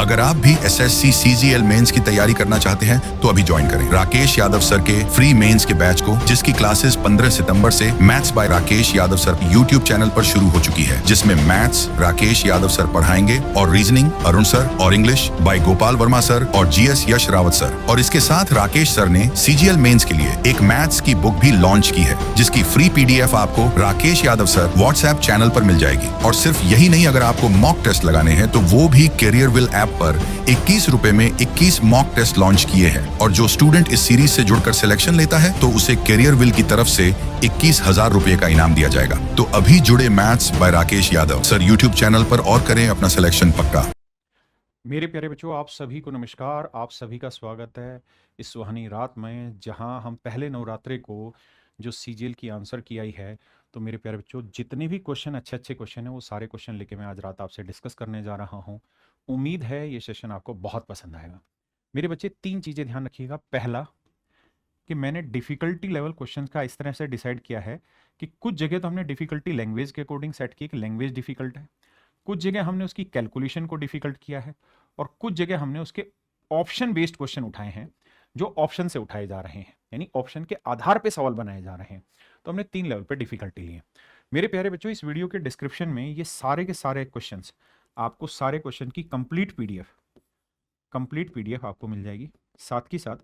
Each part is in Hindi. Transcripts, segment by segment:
अगर आप भी एसएससी सीजीएल मेंस की तैयारी करना चाहते हैं तो अभी ज्वाइन करें राकेश यादव सर के फ्री मेंस के बैच को, जिसकी क्लासेस 15 सितंबर से maths by Rakesh Yadav sir YouTube channel पर शुरू हो चुकी है, जिसमें मैथ्स राकेश यादव सर पढ़ाएंगे और रीजनिंग अरुण सर और English by Gopal Verma sir और जीएस यश रावत सर। और इसके साथ राकेश सर ने सीजीएल मेंस के लिए एक मैथ्स की बुक भी लॉन्च की है, जिसकी फ्री पीडीएफ आपको Rakesh Yadav sir WhatsApp channel पर मिल जाएगी। और सिर्फ यही नहीं, अगर आपको मॉक टेस्ट लगाने हैं तो वो भी कैरियर विल ऐप पर 21 रुपए में 21 मॉक टेस्ट लॉन्च किए हैं। और जो स्टूडेंट इस सीरीज से जुड़कर सिलेक्शन लेता है तो उसे कैरियर विल की तरफ से 21,000 रुपए का इनाम दिया जाएगा। तो अभी जुड़े maths by Rakesh Yadav sir YouTube channel पर और करें अपना सिलेक्शन पक्का। मेरे प्यारे बच्चों, आप सभी को नमस्कार। आप सभी का स्वागत है इस सुहानी रात में, जहां हम पहले नवरात्रे को जो सीजीएल की आंसर की आई है। तो मेरे प्यारे बच्चों, जितने भी क्वेश्चन अच्छे क्वेश्चन हैं वो सारे क्वेश्चन लेके मैं आज रात आपसे डिस्कस करने जा रहा हूं। उम्मीद है ये सेशन आपको बहुत पसंद आएगा। मेरे बच्चे, 3 चीज़ें ध्यान रखिएगा। पहला, कि मैंने डिफ़िकल्टी लेवल क्वेश्चन का इस तरह से डिसाइड किया है कि कुछ जगह तो हमने डिफ़िकल्टी लैंग्वेज के अकॉर्डिंग सेट की कि लैंग्वेज डिफ़िकल्ट है, कुछ जगह हमने उसकी कैलकुलेशन को डिफ़िकल्ट किया है, और कुछ जगह हमने उसके ऑप्शन बेस्ड क्वेश्चन उठाए हैं जो ऑप्शन से उठाए जा रहे हैं, यानी ऑप्शन के आधार पे सवाल बनाए जा रहे हैं। तो हमने 3 लेवल पे डिफ़िकल्टी ली है। मेरे प्यारे बच्चों, इस वीडियो के डिस्क्रिप्शन में ये सारे के सारे क्वेश्चंस, आपको सारे क्वेश्चन की कंप्लीट पीडीएफ आपको मिल जाएगी। साथ ही साथ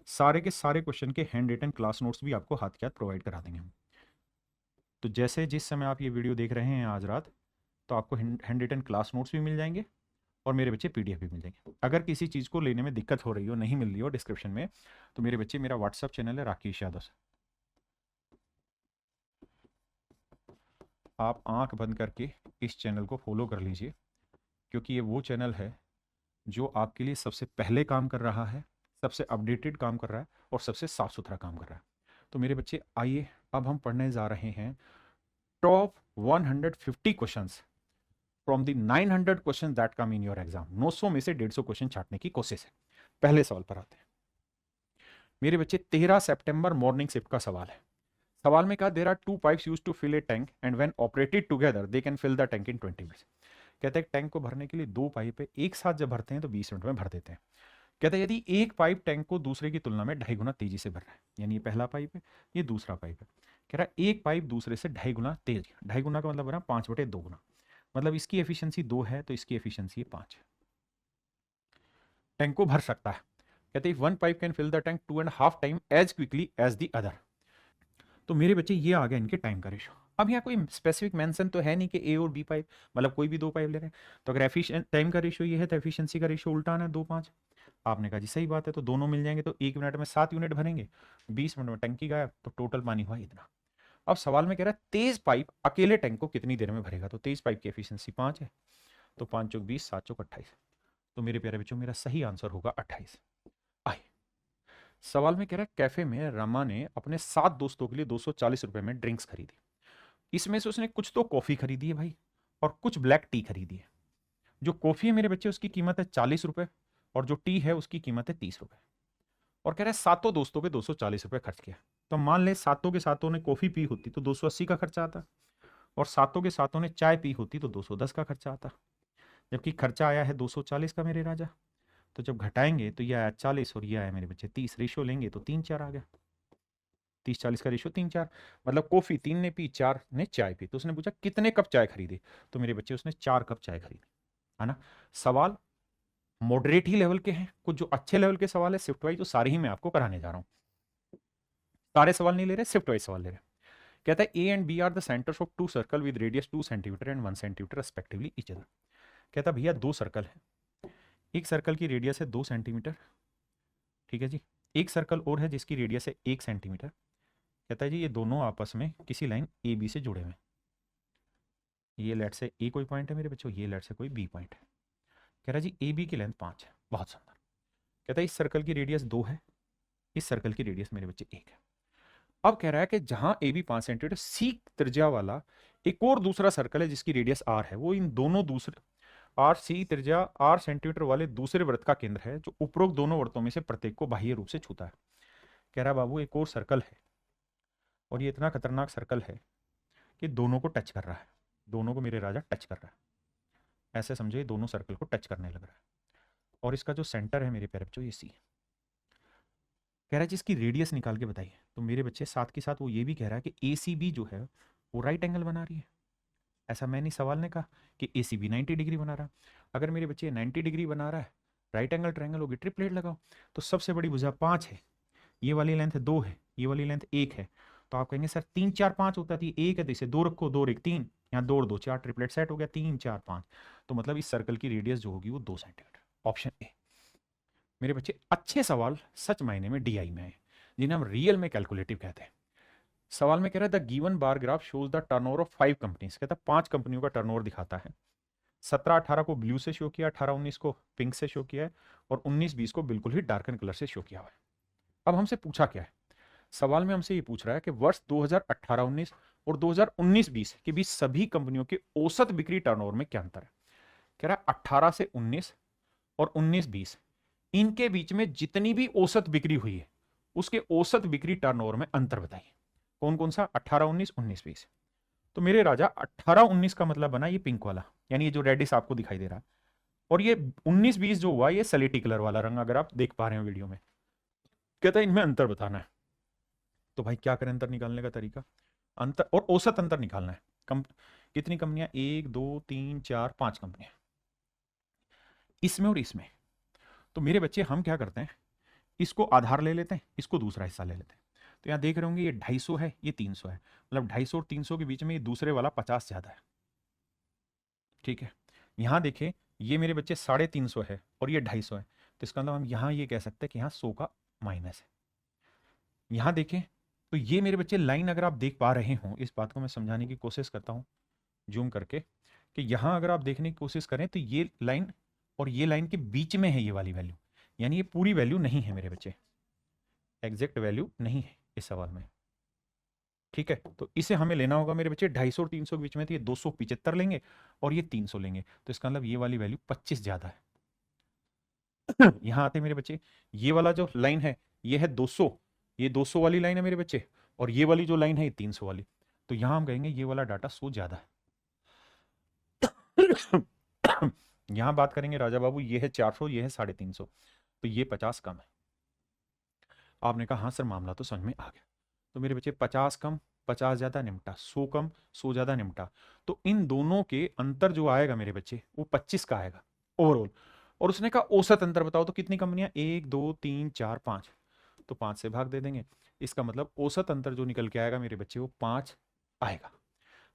सारे के सारे क्वेश्चन के हैंड रिटन क्लास नोट्स भी आपको हाथ के हाथ प्रोवाइड करा देंगे हम। तो जैसे जिस समय आप ये वीडियो देख रहे हैं आज रात, तो आपको हैंड रिटन क्लास नोट्स भी मिल जाएंगे और मेरे बच्चे पीडीएफ भी मिल जाएंगे। अगर किसी चीज़ को लेने में दिक्कत हो रही हो, नहीं मिल रही हो डिस्क्रिप्शन में, तो मेरे बच्चे, मेरा व्हाट्सअप चैनल है राकेश यादव से, आप आंख बंद करके इस चैनल को फॉलो कर लीजिए, क्योंकि ये वो चैनल है जो आपके लिए सबसे पहले काम कर रहा है, सबसे अपडेटेड काम कर रहा है और सबसे साफ सुथरा काम कर रहा है। तो मेरे बच्चे, आइए अब हम पढ़ने जा रहे हैं top 150 questions from the 900 question that come in your exam. 900 में से 150 क्वेश्चन छाटने की कोशिश है। पहले सवाल पर आते हैं मेरे बच्चे। 13 सितंबर मॉर्निंग शिफ्ट का सवाल है। सवाल में कहा, there are 2 pipes used to fill a tank and when operated together they can fill the tank in 20 minutes. कहते हैं टैंक को भरने के लिए 2 पाइप है, एक साथ जब भरते हैं तो 20 मिनट में भर देते हैं। कहते हैं यदि एक पाइप टैंक को दूसरे की तुलना में 2.5 गुना तेजी से भर रहा है, यानी ये पहला पाइप है, ये दूसरा पाइप है, कह रहा है एक पाइप दूसरे से 2.5 गुना तेज। 2.5 गुना का मतलब बना 5/2 गुना, मतलब इसकी एफिशिएंसी 2 है तो इसकी एफिशिएंसी 5 है। टैंक को भर सकता है। कहते हैं one pipe can fill the tank 2.5 time as quickly as the other. तो मेरे बच्चे, ये आ गया इनके टाइम का रेशो। अब यहाँ कोई स्पेसिफिक मेंशन तो है नहीं कि ए और बी पाइप, मतलब कोई भी 2 पाइप ले रहे हैं। तो अगर एफिशिएंट टाइम का रेशो ये है तो एफिशिएंसी का रेशो उल्टा आना है, 2:5। आपने कहा जी सही बात है, तो दोनों मिल जाएंगे, तो 1 मिनट में 7 यूनिट भरेंगे, 20 मिनट में टंकी गायब, तो टोटल पानी हुआ इतना। अब सवाल में कह रहा है तेज पाइप अकेले टैंक को कितनी देर में भरेगा। तो तेज पाइप की एफिशिएंसी 5 है, तो 5 चौक 20, 7 चौक 28। तो मेरे प्यारे बच्चों, मेरा सही आंसर होगा 28। आए, सवाल में कह रहा है कैफे में रमा ने अपने 7 दोस्तों के लिए 240 रुपए में ड्रिंक्स खरीदी। इसमें से उसने कुछ तो कॉफी खरीदी है भाई, और कुछ ब्लैक टी खरीदी है। जो कॉफी है मेरे बच्चे, उसकी कीमत है 40 रुपए, और जो टी है उसकी कीमत है 30 रुपए। और कह रहा है सातों दोस्तों पे 240 रुपए खर्च किया। तो मान ले सातों के सातों ने कॉफी पी होती तो 280 का खर्चा आता, और सातों के सातों ने चाय पी होती तो 210 का खर्चा आता, जबकि खर्चा आया है 240 का मेरे राजा। तो जब घटाएंगे तो ये आया 40 और ये आया मेरे बच्चे 30। रेशो लेंगे तो 3-4 आ गया। 30-40 का रेशो 3-4, मतलब कॉफी 3 ने पी, 4 ने चाय पी। तो उसने पूछा कितने कप चाय खरीदे, तो मेरे बच्चे उसने 4 कप चाय खरीदी, है ना। सवाल मॉडरेट ही लेवल के हैं, कुछ जो अच्छे लेवल के सवाल है शिफ्ट वाइज, तो सारे ही मैं आपको कराने जा रहा हूं। सारे सवाल नहीं ले रहे, शिफ्ट वाइज सवाल ले रहे। कहता है A and B are the centres of 2 circle with radius 2 centimetre and 1 centimetre respectively each other. कहता भैया 2 सर्कल है, एक सर्कल की रेडियस है 2 सेंटीमीटर, ठीक है जी, एक सर्कल और है जिसकी रेडियस है 1 सेंटीमीटर। कहता है जी ये दोनों आपस में किसी लाइन ए बी से जुड़े हुए हैं। ये लेट से ए कोई पॉइंट है मेरे बच्चों, ये लेट से कोई बी पॉइंट है। कह रहा है जी ए बी की लेंथ 5 है, बहुत सुंदर। कहता है इस सर्कल की रेडियस 2 है, इस सर्कल की रेडियस मेरे बच्चे 1 है। अब कह रहा है कि जहां ए बी 5 सेंटीमीटर, सी त्रिज्या वाला एक और दूसरा सर्कल है जिसकी रेडियस आर है, वो इन दोनों दूसरे आर सी त्रिज्या आर सेंटीमीटर वाले दूसरे वृत्त का केंद्र है, जो उपरोक्त दोनों वृत्तों में से प्रत्येक को बाह्य रूप से छूता है। कह रहा बाबू एक और सर्कल है, और ये इतना खतरनाक सर्कल है कि दोनों को टच कर रहा है, दोनों को मेरे राजा टच कर रहा है। ऐसे समझे दोनों सर्कल को टच करने लग रहा है। और इसका जो सेंटर है मेरे पैर पे ये सी। कह रहा है जिसकी रेडियस निकाल के बताइए। तो मेरे बच्चे साथ के साथ वो ये भी कह रहा है कि ACB जो है वो राइट एंगल बना रही है। ऐसा मैंने सवाल ने कहा कि ACB 90 डिग्री बना रहा है। अगर मेरे बच्चे 90 डिग्री बना रहा है, राइट एंगल ट्रायंगल होगी, ट्रिपलेट लगाओ। तो सबसे बड़ी भुजा 5 है, ये वाली लेंथ 2 है, ये वाली लेंथ 1 है। तो आप कहेंगे सर 3 4 5 होता थी, 1 है तो इसे 2 रखो, 2 1 3, यहाँ 2 2 4, ट्रिपलेट सेट हो गया, 3 4 5। तो मतलब इस सर्कल की रेडियस जो होगी वो 2 सेंटीमीटर। Option A. मेरे बच्चे अच्छे सवाल सच मायने में DI में है, जिन्हें हम रियल में कैलकुलेटिव कहते हैं। सवाल में कह रहा है the given bar graph shows the turnover of 5 companies. कहता है 5 कंपनियों का टर्नओवर दिखाता है। 17-18 को ब्लू से शो किया, 18-19 को पिंक से शो किया है, और 19-20 को बिल्कुल ही डार्कन कलर से शो किया हुआ है। अब हमसे पूछा क्या है, सवाल में हमसे ये पूछ रहा है कि वर्ष 2018-19 और 2019-20 के बीच सभी कंपनियों के औसत बिक्री टर्नओवर में क्या अंतर है। कह रहा है 18 से 19 और 19-20 इनके बीच में जितनी भी औसत बिक्री हुई है उसके औसत बिक्री टर्नओवर में अंतर बताइए। कौन कौन सा? 18-19, 19-20। तो मेरे राजा 18-19 का मतलब बना ये पिंक वाला, यानी ये जो रेडिस आपको दिखाई दे रहा है, और ये 19-20 जो हुआ ये सलेटी कलर वाला रंग, अगर आप देख पा रहे हो वीडियो में। कहता है इनमें अंतर बताना है। तो भाई क्या करें अंतर निकालने का तरीका? अंतर और औसत अंतर निकालना है। कितनी कंपनियां? 1 2 3 4 5 कंपनियां, इसमें और इसमें। तो मेरे बच्चे हम क्या करते हैं, इसको आधार ले लेते हैं, इसको दूसरा हिस्सा ले लेते हैं। तो यहां देख रहे होंगे ये 250 है, ये 300 है, मतलब 250 और 300 के बीच में ये दूसरे वाला 50 ज्यादा है। ठीक है, यहां देखें ये मेरे बच्चे 350 है और ये 250 है, तो इसका मतलब हम यहां ये कह सकते हैं कि यहां 100 का माइनस है। यहां देखें तो ये मेरे बच्चे लाइन, अगर आप देख पा रहे हो, इस बात को मैं समझाने की कोशिश करता हूं जूम करके, कि यहां अगर आप देखने की कोशिश करें तो ये लाइन और ये लाइन के बीच में है ये वाली वैल्यू, यानी ये पूरी वैल्यू नहीं है मेरे बच्चे, एग्जैक्ट वैल्यू नहीं है इस सवाल में। ठीक है, तो इसे हमें लेना होगा मेरे बच्चे 250 और 300 के बीच में, तो ये 275 लेंगे और ये 300 लेंगे, तो इसका मतलब ये वाली वैल्यू 25 ज्यादा है। यहां आते मेरे बच्चे, ये वाला जो लाइन है ये है 200, ये 200 वाली लाइन है मेरे बच्चे, और ये वाली जो लाइन है ये 300 वाली, तो यहां हम कहेंगे ये वाला डाटा 100 ज्यादा है। यहां बात करेंगे राजा बाबू, ये है 400, ये है 350, तो ये 50 कम है। आपने कहा हाँ सर मामला तो समझ में आ गया। तो मेरे बच्चे 50 कम 50 ज्यादा निपटा, 100 कम 100 ज्यादा निपटा, तो इन दोनों के अंतर जो आएगा मेरे बच्चे वो 25 का आएगा ओवरऑल। और उसने कहा औसत अंतर बताओ, तो कितनी कंपनियां? 1 2 3 4 5, तो 5 से भाग दे देंगे। इसका मतलब औसत अंतर जो निकल के आएगा मेरे बच्चे वो 5 आएगा।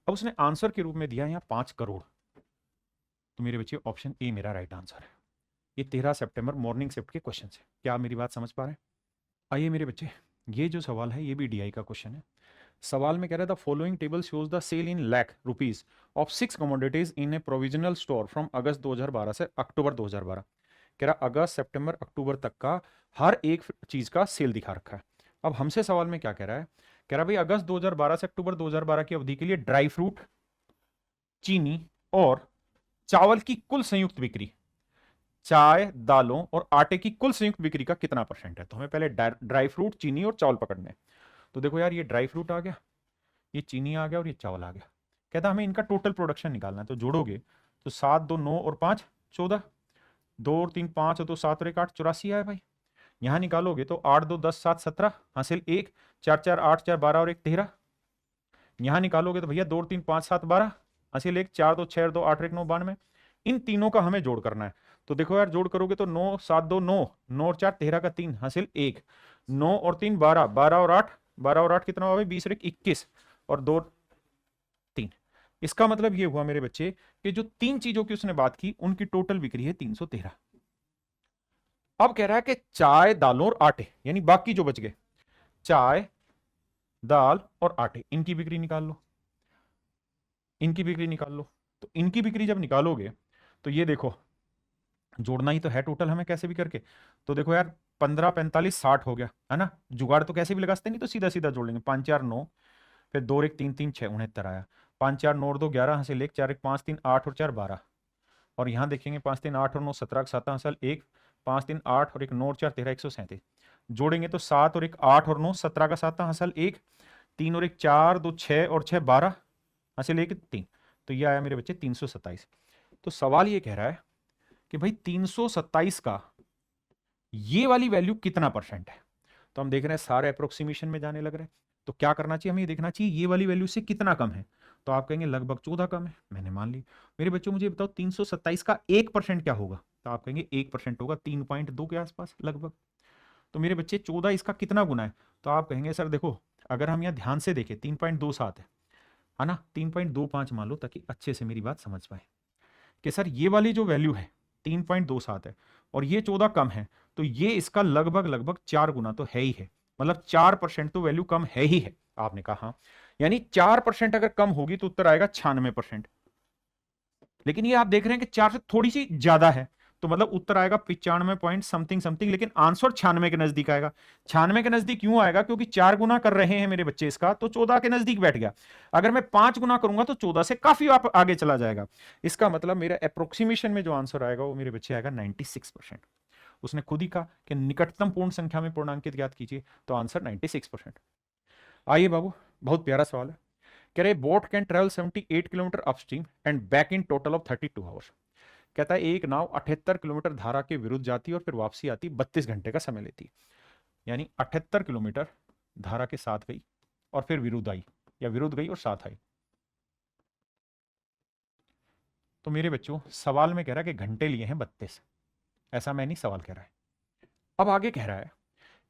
अब उसने आंसर के रूप में दिया यहाँ 5 करोड़, तो मेरे बच्चे ऑप्शन ए मेरा राइट आंसर है। ये 13 सितंबर मॉर्निंग शिफ्ट के क्वेश्चन है। क्या आप मेरी बात समझ पा रहे हैं? आइए मेरे बच्चे, ये जो सवाल है ये भी DI का क्वेश्चन है। सवाल में कह रहा था following table shows the sale in lakh rupees of 6 commodities in a provisional store from August 2012 से अक्टूबर 2012। कह रहा अगस्त सितंबर अक्टूबर तक का हर एक चीज का सेल दिखा रखा है। अब हमसे सवाल में क्या कह रहा है, कह रहा भाई अगस्त 2012 से अक्टूबर 2012 की अवधि के लिए ड्राई फ्रूट, चीनी और चावल की कुल संयुक्त बिक्री, चाय दालों और आटे की कुल संयुक्त बिक्री का कितना % है। तो हमें पहले ड्राई फ्रूट, चीनी और चावल पकड़ने हैं। तो देखो यार, ये ड्राई फ्रूट आ गया, ये चीनी आ गया और ये चावल आ गया। कहता हमें इनका टोटल प्रोडक्शन निकालना है। तो जोड़ोगे तो 7 2 9 और 5 14, 2 और 3 5 और 2 7 और 1 8, 84 आया भाई। यहां निकालोगे तो 8 2 10 7 17 हासिल 1, 4 4 8 4 12 और 1 13। यहां निकालोगे तो भैया 2 और 3 5 7 12 हासिल 1, 4 2 6 2 8 1 9 92। इन तीनों का हमें जोड़ करना है। तो देखो यार, जोड़ करोगे तो 9 7 2 9, 9 और 4 13 का 3 हासिल 1, 9 और 3 12, 12 और 8 12 और 8 कितना हुआ भाई? 20 और 1 21 और 2 3। इसका मतलब ये हुआ मेरे बच्चे कि जो 3 चीजों की उसने बात की उनकी टोटल बिक्री है 313। अब कह रहा है कि चाय दालों और आटे, यानी बाकी जो बच गए, चाय दाल और आटे, इनकी बिक्री निकाल लो, इनकी बिक्री निकाल लो। तो इनकी बिक्री जब निकालोगे तो ये देखो, जोड़ना ही तो है टोटल हमें कैसे भी करके। तो देखो यार, 15 45 60 हो गया है ना, जुगाड़ तो कैसे भी लगा सकते, नहीं तो सीधा सीधा जोड़ लेंगे। 5 4 9, फिर 2 1 3 3 6 69 आया। 5 4 9 और 2 11 हासिल 1, 4 1 5 3 8 और 4 12। और यहाँ देखेंगे 5 3 8 और 9 17 7 हासिल 1, 5 3 8 और 1 9 और 4 13 137। जोड़ेंगे तो 7 और 1 8 और 9 17 का 7 हासिल 1, 3 और 1 4 2 6 और 6 12 हासिल 1 3। तो ये आया मेरे बच्चे 327। तो सवाल ये कह रहा है कि भाई 327 का ये वाली वैल्यू कितना परसेंट है। तो हम देख रहे हैं सारे अप्रोक्सीमेशन में जाने लग रहे हैं। तो क्या करना चाहिए, हमें ये देखना चाहिए ये वाली वैल्यू से कितना कम है। तो आप कहेंगे लगभग 14 कम है, मैंने मान ली। मेरे बच्चों मुझे बताओ 327 का 1% क्या होगा। तो आप कहेंगे 1% होगा 3.2 के आसपास लगभग। तो मेरे बच्चे 14 इसका कितना गुना है। तो आप कहेंगे सर देखो, अगर हम यहाँ ध्यान से देखें 3.27 है ना, 3.25 मान लो, ताकि अच्छे से मेरी बात समझ पाए कि सर ये वाली जो वैल्यू है 3.27 है और ये 14 कम है, तो ये इसका लगभग लगभग 4 गुना तो है ही है। मतलब 4% तो वैल्यू कम है ही है। आपने कहा हाँ, यानी 4% अगर कम होगी तो उत्तर आएगा 96%। लेकिन ये आप देख रहे हैं कि 4 से थोड़ी सी ज्यादा है, तो मतलब उत्तर आएगा 95 पॉइंट समथिंग समथिंग, लेकिन आंसर 96 के नजदीक आएगा। 96 के नजदीक क्यों आएगा, क्योंकि 4 गुना कर रहे हैं मेरे बच्चे इसका, तो 14 के नजदीक बैठ गया। अगर मैं 5 गुना करूंगा तो 14 से काफी आप आगे चला जाएगा। इसका मतलब मेरा अप्रोक्सीमेशन में जो आंसर आएगा वो मेरे बच्चे आएगा 96%। उसने खुद ही कहा कि निकटतम पूर्ण संख्या में पूर्णांकित ज्ञात कीजिए, तो आंसर 96%। आइए बाबू, बहुत प्यारा सवाल है। कह रहे boat can travel 78 kilometre upstream and back in total of 32 hours. कहता है एक नाव 78 किलोमीटर धारा के विरुद्ध जाती और फिर वापसी आती 32 घंटे का समय लेती। यानी 78 किलोमीटर धारा के साथ गई और फिर विरुद्ध आई, या विरुद्ध गई और साथ आई। तो मेरे बच्चों सवाल में कह रहा है कि घंटे लिए हैं 32, ऐसा मैं नहीं, सवाल कह रहा है। अब आगे कह रहा है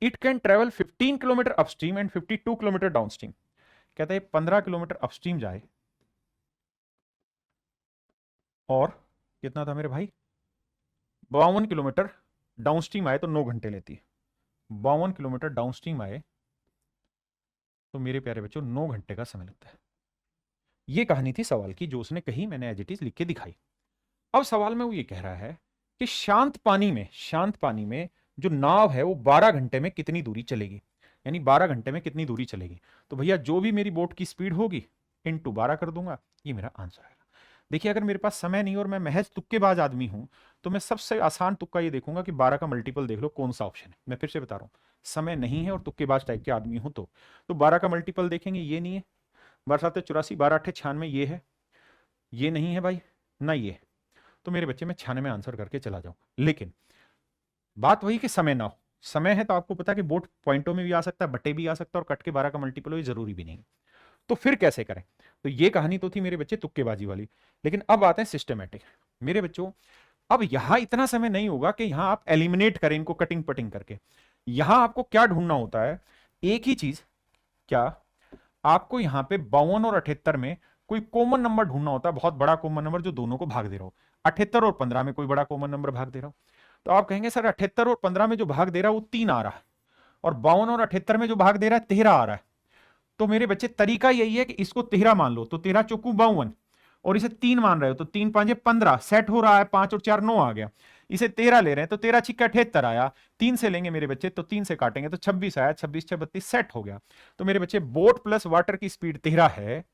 it can travel 15 kilometre upstream and 52 kilometre downstream. कहता है 15 किलोमीटर अपस्ट्रीम जाए और कितना था मेरे भाई, 52 किलोमीटर डाउनस्ट्रीम आए तो 9 घंटे लेती है। 52 किलोमीटर डाउनस्ट्रीम आए तो मेरे प्यारे बच्चों 9 घंटे का समय लगता है। ये कहानी थी सवाल की जो उसने कही, मैंने एज इट इज लिख के दिखाई। अब सवाल में वो ये कह रहा है कि शांत पानी में जो नाव है वो 12 घंटे में कितनी दूरी चलेगी, यानी 12 घंटे में कितनी दूरी चलेगी। तो भैया जो भी मेरी बोट की स्पीड होगी इनटू 12 कर दूंगा, ये मेरा आंसर आएगा। देखिए अगर मेरे पास समय नहीं और मैं महज तुक्केबाज आदमी हूं, तो मैं सबसे आसान तुक्का ये देखूंगा कि 12 का मल्टीपल देख लो कौन सा ऑप्शन है। मैं फिर से बता रहा हूं, समय नहीं है और तुक्केबाज टाइप के आदमी हूं तो 12 का मल्टीपल देखेंगे, ये नहीं है। 12×7 = 84, 12×8 = 96, ये है, ये नहीं है भाई, ना ये। तो मेरे बच्चे में 96 आंसर करके चला जाऊंगा। लेकिन बात वही कि समय ना हो। समय है तो आपको पता है कि बोट पॉइंटों में भी आ सकता है, बटे भी आ सकता है, और कट के 12 का मल्टीपल हो, ये जरूरी भी नहीं। तो फिर कैसे करें। तो ये कहानी तो थी मेरे बच्चे तुक्केबाजी वाली। लेकिन अब आते हैं सिस्टमेटिक। मेरे बच्चों अब यहां इतना समय नहीं होगा कि यहां आप एलिमिनेट करें इनको कटिंग पटिंग करके। यहां आपको क्या ढूंढना होता है, एक ही चीज, क्या आपको यहां पे 52 और 78 में कोई कॉमन नंबर ढूंढना होता है, बहुत बड़ा कॉमन नंबर जो दोनों को भाग दे रहा हो। 78 और 15 में कोई बड़ा कॉमन नंबर भाग दे रहा हो, तो आप कहेंगे सर 78 और 15 में जो भाग दे रहा है वो 3 आ रहा है, और 52 और 78 में जो भाग दे रहा है 13 आ रहा है। तो मेरे बच्चे तरीका यही है कि इसको 13 मान लो, तो 13 चौकू 52, और इसे 3 मान रहे हो तो 3 5 15 सेट हो रहा है, 5 और 4 9 आ गया। इसे 13 ले रहे हैं तो 13 छिक्का 78 आया। 3 से लेंगे मेरे बच्चे तो 3 से काटेंगे तो 26 आया, 26 6 32 सेट हो गया। तो मेरे बच्चे बोट प्लस वाटर की स्पीड 13 है,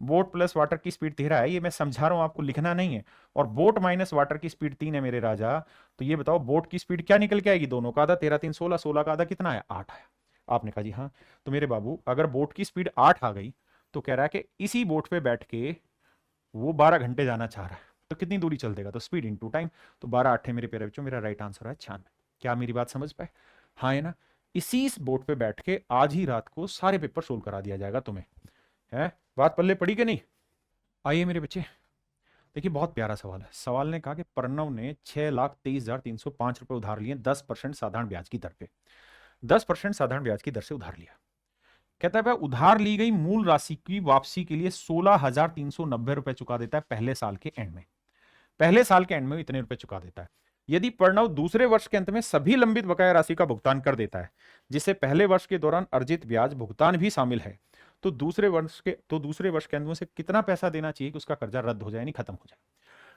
बोट प्लस वाटर की स्पीड 13 है, ये मैं समझा रहा हूं, आपको लिखना नहीं है। और बोट माइनस वाटर की स्पीड 3 है मेरे राजा। तो ये बताओ बोट की स्पीड क्या निकल के आएगी, दोनों का आधा, 13 3 16, 16 का आधा कितना है, 8 आया। आपने कहा जी हाँ। तो मेरे बाबू अगर बोट की स्पीड 8 आ गई तो कह रहा है कि इसी बोट पे बैठ के वो 12 घंटे जाना चाह रहा है, तो कितनी दूरी चल देगा, तो स्पीड इनटू टाइम। तो 12 8 है मेरे प्यारे बच्चों, मेरा राइट आंसर है 96। क्या मेरी बात समझ पाए, हाँ है ना। इसी इस बोट पे बैठ के आज ही रात को सारे पेपर सोल्व करा दिया जाएगा तुम्हें, है बात पल्ले पड़ी कि नहीं। आइए मेरे बच्चे, देखिए बहुत प्यारा सवाल है। सवाल ने कहा कि प्रणव ने 6,23,305 रुपए उधार लिए 10% साधारण ब्याज की दर पे, 10% साधारण ब्याज की दर से उधार लिया। कहता है भाई उधार ली गई मूल राशि की वापसी के लिए 16,390 रुपए चुका देता है पहले साल के एंड में। पहले साल के एंड में इतने रुपए चुका देता है। यदि प्रणव दूसरे वर्ष के अंत में सभी लंबित बकाया राशि का भुगतान कर देता है, जिससे पहले वर्ष के दौरान अर्जित ब्याज भुगतान भी शामिल है, तो दूसरे वर्ष के अंत में से कितना पैसा देना चाहिए कि उसका कर्जा रद्द हो जाए, नहीं खत्म हो जाए।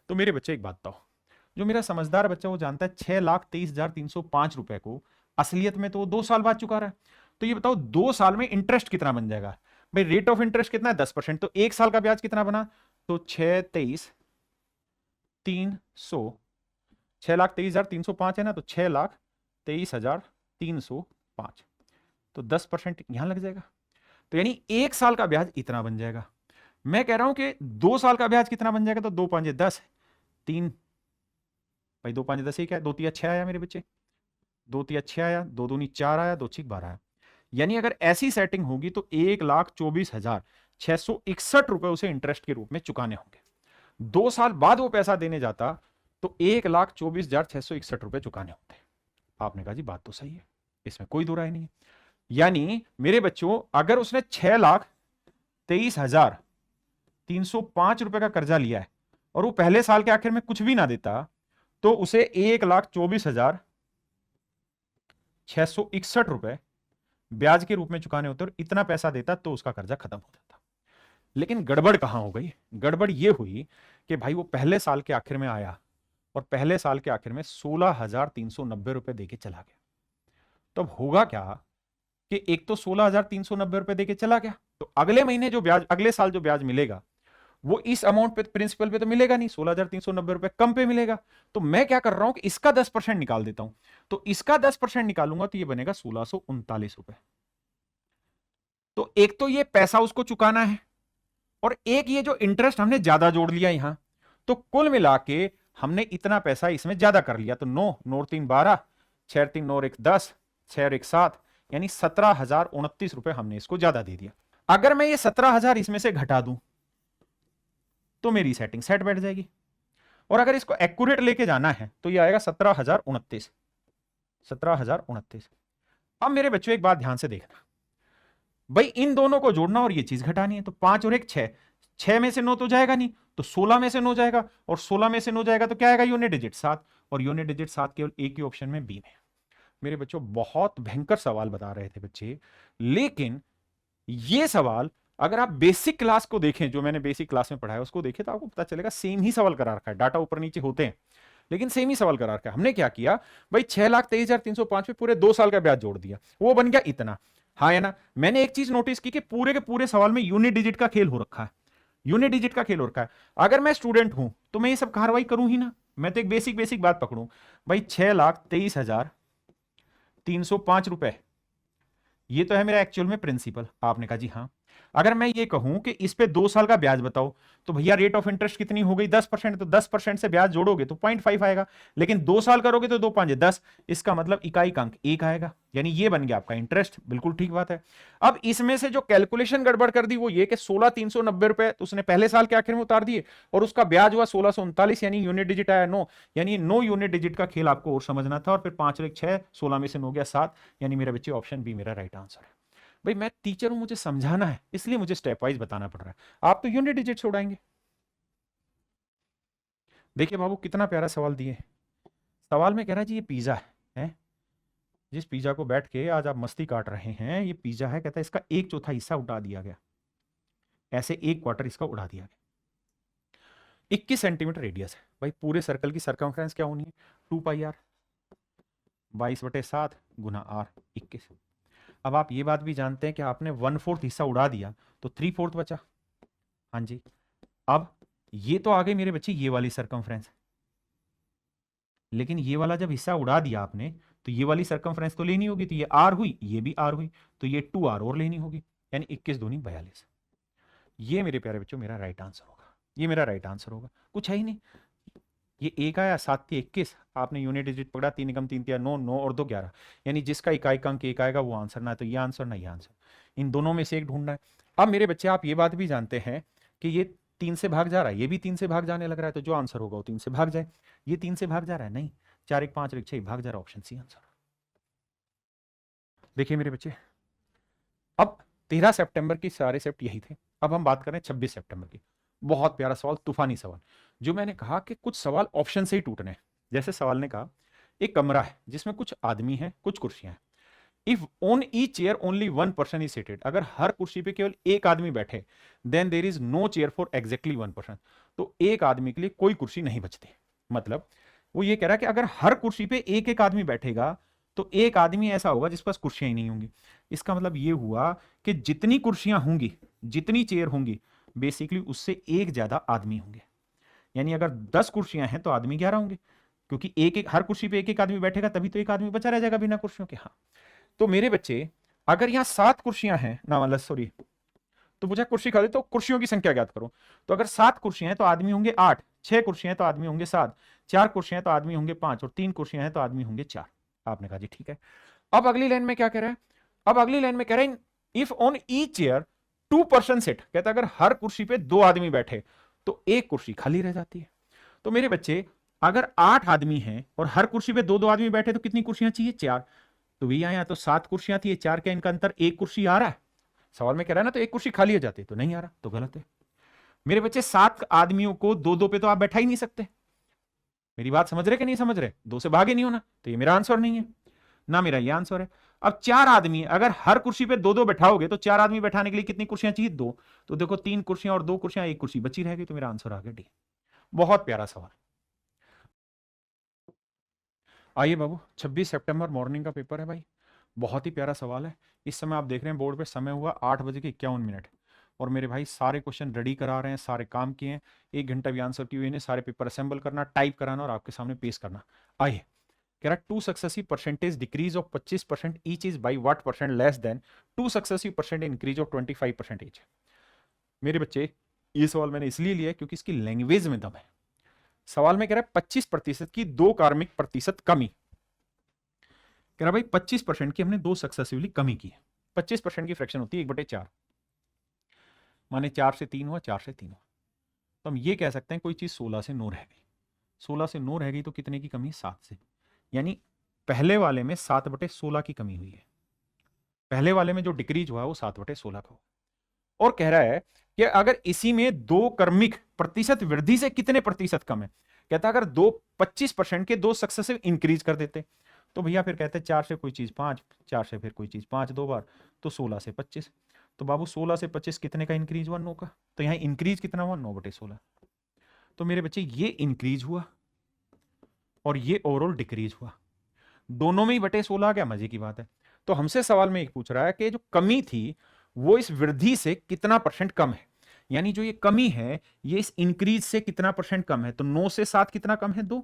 तो मेरे बच्चे एक बात बताओ, जो मेरा समझदार बच्चा वो जानता है 6,23,305 रुपए को असलियत में तो वो 2 साल बाद चुका रहा है। तो ये बताओ 2 साल में इंटरेस्ट कितना बन जाएगा भाई, रेट ऑफ इंटरेस्ट कितना है 10%, तो 1 साल का ब्याज कितना बना, तो 6,23,305 है ना, तो 6,23,305, तो 10% यहां लग जाएगा। तो यानी 1 साल का ब्याज इतना बन जाएगा। मैं कह रहा हूं कि 2 साल का ब्याज कितना बन जाएगा, तो 2 5 10, 3 भाई 2 5 10 1 है, 2 3 6 आया मेरे बच्चे, 2 3 6 आया, 2 दूनी 4 आया, 2 6 12 आया। यानी अगर ऐसी सेटिंग होगी तो 1,24,661 रुपए उसे इंटरेस्ट के रूप में चुकाने होंगे। 2 साल बाद वो पैसा देने जाता तो 1,24,661 रुपए चुकाने होते। आपने कहा जी बात तो सही है, इसमें कोई दो राय नहीं है। यानी मेरे बच्चों अगर उसने 6,23,305 रुपए का कर्जा लिया है और वो पहले साल के आखिर में कुछ भी ना देता तो उसे 1,24,661 रुपए ब्याज के रूप में चुकाने होते और इतना पैसा देता तो उसका कर्जा खत्म हो जाता। लेकिन गड़बड़ कहां हो गई? गड़बड़ यह हुई कि भाई वो पहले साल के आखिर में आया और पहले साल के आखिर में 16,390 रुपए देके चला गया। तब होगा क्या कि एक तो 16,390 रुपए देके चला गया, तो अगले महीने जो ब्याज, अगले साल जो ब्याज मिलेगा वो इस अमाउंट पे, प्रिंसिपल पे तो मिलेगा नहीं, 16,390 रुपए कम पे मिलेगा। तो मैं क्या कर रहा हूं कि इसका 10% निकाल देता हूं। तो इसका 10% निकालूंगा तो ये बनेगा 1,639 रुपए। तो एक तो ये पैसा उसको चुकाना है और एक ये जो इंटरेस्ट हमने ज्यादा जोड़ लिया यहां, तो कुल मिला के हमने इतना पैसा इसमें ज्यादा कर लिया। तो 9 9 3 12, 6 3 9 1 10, 6 1 7, यानी 17,029 रुपए हमने इसको ज्यादा दे दिया। अगर मैं ये 17,000 इसमें से घटा दूं तो मेरी सेटिंग सेट बैठ जाएगी। और अगर इसको एक्यूरेट लेके जाना है तो ये आएगा 17,029, 17,029। अब मेरे बच्चों एक बात ध्यान से देखना, भाई इन दोनों को जोड़ना और ये चीज घटानी है। तो 5 और 1 6, 6 में से 9 तो जाएगा नहीं, तो 16 में से 9 जाएगा, और 16 में से 9 जाएगा तो क्या आएगा? यूनिट डिजिट 7, और यूनिट डिजिट 7 केवल एक ही ऑप्शन में, बी में। मेरे बच्चों बहुत भयंकर सवाल बता रहे थे बच्चे, लेकिन ये सवाल अगर आप बेसिक क्लास को देखें, जो मैंने बेसिक क्लास में पढ़ाया उसको देखें, तो आपको पता चलेगा सेम ही सवाल करा रखा है। डाटा ऊपर नीचे होते हैं लेकिन सेम ही सवाल करा रखा है। हमने क्या किया भाई, 6,23,305 पे पूरे 2 साल का ब्याज जोड़ दिया, वो बन गया इतना। हाँ है ना? मैंने एक चीज नोटिस की कि पूरे के पूरे सवाल में यूनिट डिजिट का खेल हो रखा है, यूनिट डिजिट का खेल हो रखा है। अगर मैं स्टूडेंट हूं तो मैं ये सब कार्रवाई करूं ही ना, मैं तो एक बेसिक बेसिक बात पकड़ूं। भाई 6,23,305 रुपए, ये तो है मेरा एक्चुअल में प्रिंसिपल। आपने कहा जी हाँ। अगर मैं ये कहूं कि इस पे 2 साल का ब्याज बताओ, तो भैया रेट ऑफ इंटरेस्ट कितनी हो गई? 10%। तो 10% से ब्याज जोड़ोगे तो 0.5 आएगा, लेकिन 2 साल करोगे तो 2 5 10, इसका मतलब इकाई का अंक 1 आएगा, यानी ये बन गया आपका इंटरेस्ट। बिल्कुल ठीक बात है। अब इसमें से जो कैलकुलेशन गड़बड़ कर दी वो ये कि 16,390 रुपए तो उसने पहले साल के आखिर में उतार दिए और उसका ब्याज हुआ 1639, यानी यूनिट डिजिट आया 9, यानी 9 यूनिट डिजिट का खेल आपको और समझना था। और फिर 5 और 1 6, 16 में से 9 गया 7, यानी मेरे बच्चे ऑप्शन बी मेरा राइट आंसर है। भाई मैं टीचर हूं, मुझे समझाना है, इसलिए मुझे स्टेप वाइज बताना पड़ रहा है। आप तो यूनिट डिजिट से उड़ाएंगे। देखिए बाबू कितना प्यारा सवाल दिए। सवाल में कह रहा है जी ये पिज्जा है, जिस पिज्जा को बैठ के आज आप मस्ती काट रहे हैं, ये पिज्जा है। कहता है इसका 1/4 हिस्सा उड़ा दिया गया, ऐसे 1/4 इसका उड़ा दिया गया। 21 सेंटीमीटर रेडियस है। भाई पूरे सर्कल की सर्कमफ्रेंस क्या होनी है? 2πr, 22/7 गुना r, 21। अब आप ये बात भी जानते हैं कि आपने 1/4 हिस्सा उड़ा दिया तो 3/4 बचा। हाँ जी। अब ये तो आ गई मेरे बच्चे ये वाली सर्कमफ्रेंस, लेकिन ये वाला जब हिस्सा उड़ा दिया आपने तो ये वाली सर्कमफ्रेंस तो लेनी होगी, तो ये r हुई, ये भी r हुई, तो ये 2r और लेनी होगी, यानी 21 दूनी 42। ये मेरे प्यारे बच्चों मेरा राइट आंसर होगा, ये मेरा राइट आंसर होगा। कुछ है ही नहीं। ये 1 आया, 7 3 21, आपने यूनिट डिजिट पकड़ा, 3 एकम 3 3 9, 9 और 2 11, यानी जिसका इकाई का अंक 1 आएगा वो आंसर। ना तो ये आंसर ना ये आंसर, इन दोनों में से एक ढूंढना है। अब मेरे बच्चे आप ये बात भी जानते हैं कि ये 3 से भाग जा रहा है, ये भी 3 से भाग जाने लग रहा है, तो जो आंसर होगा वो 3 से भाग जाए। ये 3 से भाग जा रहा है, नहीं, 4 1 5 1 6 भाग जा रहा है, ऑप्शन सी आंसर। देखिए मेरे बच्चे, अब 13 सितंबर की सारे सेप्ट यही थे। अब हम बात करें 26 सितंबर की। बहुत प्यारा सवाल, तूफानी सवाल, जो मैंने कहा कि कुछ सवाल ऑप्शन से ही टूटने हैं। जैसे सवाल ने कहा एक कमरा है जिसमें कुछ आदमी हैं, कुछ कुर्सियां हैं। If on each chair only 1 person is seated, अगर हर कुर्सी पे केवल एक आदमी बैठे, then there is no chair for exactly 1 person, तो एक आदमी के लिए कोई कुर्सी नहीं बचती। मतलब वो ये कह रहा है कि अगर हर कुर्सी पे एक एक आदमी बैठेगा तो एक आदमी ऐसा होगा जिस पास कुर्सियां ही नहीं होंगी। इसका मतलब ये हुआ कि जितनी कुर्सियां होंगी, जितनी चेयर होंगी, बेसिकली उससे एक ज्यादा आदमी होंगे। यानी अगर 10 कुर्सियां हैं तो आदमी 11 होंगे, क्योंकि एक एक हर कुर्सी पे एक एक आदमी बैठेगा, तभी तो एक आदमी बचा रह जाएगा बिना कुर्सियों के। हाँ, तो मेरे बच्चे अगर यहां 7 कुर्सियां हैं ना, मतलब सॉरी, तो मुझे कुर्सी खा दे तो कुर्सियों की संख्या ज्ञात करो। तो अगर 7 कुर्सियां हैं तो आदमी होंगे 8, 6 कुर्सियां हैं तो आदमी होंगे 7, 4 कुर्सियां हैं तो आदमी होंगे 5 और 3 कुर्सियां हैं तो आदमी होंगे 4। आपने कहा जी ठीक है। अब अगली लाइन में क्या कह रहा है? अब अगली लाइन में कह रहा है if on each chair 2 person sit, कहता है अगर हर कुर्सी पे 2 आदमी बैठे तो एक कुर्सी खाली रह जाती है। तो मेरे बच्चे अगर 8 आदमी हैं और हर कुर्सी पे 2-2 आदमी बैठे तो कितनी कुर्सियां चाहिए? 4। तो भैया यहां तो 7 कुर्सियां थी, 4 के इनका अंतर, एक कुर्सी आ रहा है। सवाल में कह रहा है ना, तो एक कुर्सी खाली हो जाती, तो नहीं आ रहा, तो गलत है। मेरे बच्चे 7 आदमियों को 2-2 पे तो आप बैठा ही नहीं सकते। मेरी बात समझ रहे कि नहीं समझ रहे? 2 से भागे नहीं होना, तो ये मेरा आंसर नहीं है ना, मेरा ये आंसर है। अब 4 आदमी, अगर हर कुर्सी पे 2-2 बैठाओगे तो 4 आदमी बैठाने के लिए कितनी कुर्सियां चाहिए? 2। तो देखो 3 कुर्सियां और 2 कुर्सियां, एक कुर्सी बची रहेगी, तो मेरा आंसर आ गया डी। बहुत प्यारा सवाल। आइए बाबू, 26 सितंबर मॉर्निंग का पेपर है भाई, बहुत ही प्यारा सवाल है। इस समय आप देख रहे हैं बोर्ड पे समय हुआ 8:51 और मेरे भाई सारे क्वेश्चन रेडी करा रहे हैं, सारे काम किए हैं। 1 घंटा भी आंसर की हुई ने, सारे पेपर असेंबल करना, टाइप कराना और आपके सामने पेश करना। आइए, कह रहा 2 successive percentage decrease of 25% each is by what percent less than 2 successive percent increase of 25% each. मेरे बच्चे ये सवाल मैंने इसलिए लिया क्योंकि इसकी लैंग्वेज में दम है। सवाल में कह रहा है 25% की 2 कार्मिक प्रतिशत कमी। कह रहा भाई 25% की हमने 2 सक्सेसिवली कमी की है। 25% की फ्रैक्शन होती है 1/4, माने 4 से 3 हुआ, 4 से 3 हुआ, तो हम ये कह सकते हैं कोई चीज 16 से 9 रह गई। 16 से 9 रह गई तो कितने की कमी? 7 से। यानी पहले वाले में 7/16 की कमी हुई है। पहले वाले में जो डिक्रीज हुआ है वो 7/16 का हुआ। और कह रहा है कि अगर इसी में 2 क्रमिक प्रतिशत वृद्धि से कितने प्रतिशत कम है? कहता है अगर 25% के 2 सक्सेसिव इंक्रीज कर देते तो भैया फिर कहते 4 से कोई चीज 5, 4 से फिर कोई चीज 5 2 बार, तो 16 से 25। तो बाबू 16 से 25 कितने का इंक्रीज हुआ? 9 का। तो यहाँ इंक्रीज कितना हुआ? 9/16। तो मेरे बच्चे ये इंक्रीज हुआ और ये ओवरऑल डिक्रीज हुआ, दोनों में ही बटे 16 आ गया। मजे की बात है। तो हमसे सवाल में एक पूछ रहा है कि जो कमी थी वो इस वृद्धि से कितना परसेंट कम है, यानी जो ये कमी है ये इस इंक्रीज से कितना परसेंट कम है। तो 9 से 7 कितना कम है? 2।